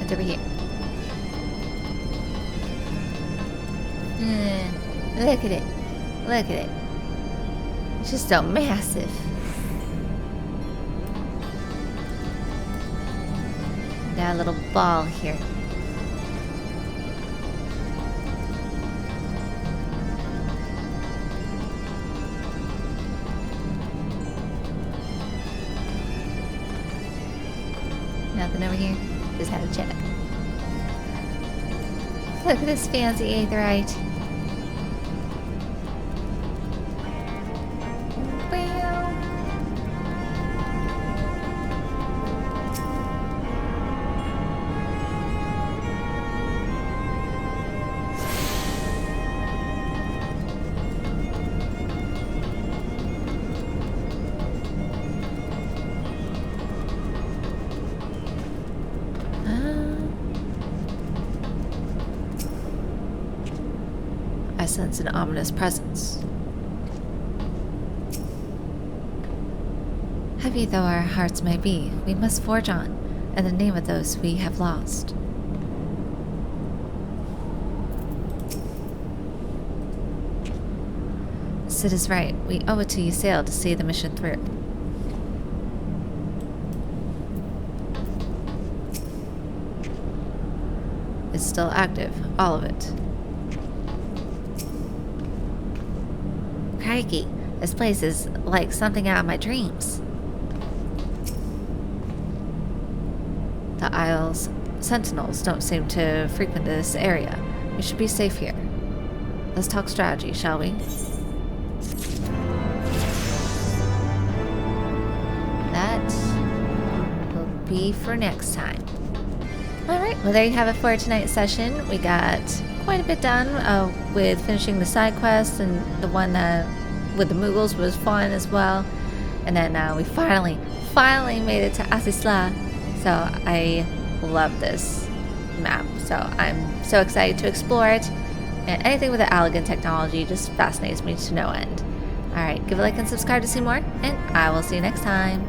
Speaker 1: It's over here. Look at it. Look at it. It's just so massive. That little ball here. Nothing over here? Just had to check. Look at this fancy aetherite. I sense an ominous presence. Heavy though our hearts may be, we must forge on, in the name of those we have lost. Sid is right. We owe it to Ysayle to see the mission through. It's still active, all of it. Crikey, this place is like something out of my dreams. The Isle's sentinels don't seem to frequent this area. We should be safe here. Let's talk strategy, shall we? That will be for next time. Alright, well there you have it for tonight's session. We got quite a bit done with finishing the side quest, and the one that with the Mughals was fun as well. And then we finally made it to Asisla. So I love this map. So I'm so excited to explore it. And anything with the Allegan technology just fascinates me to no end. Alright, give a like and subscribe to see more, and I will see you next time.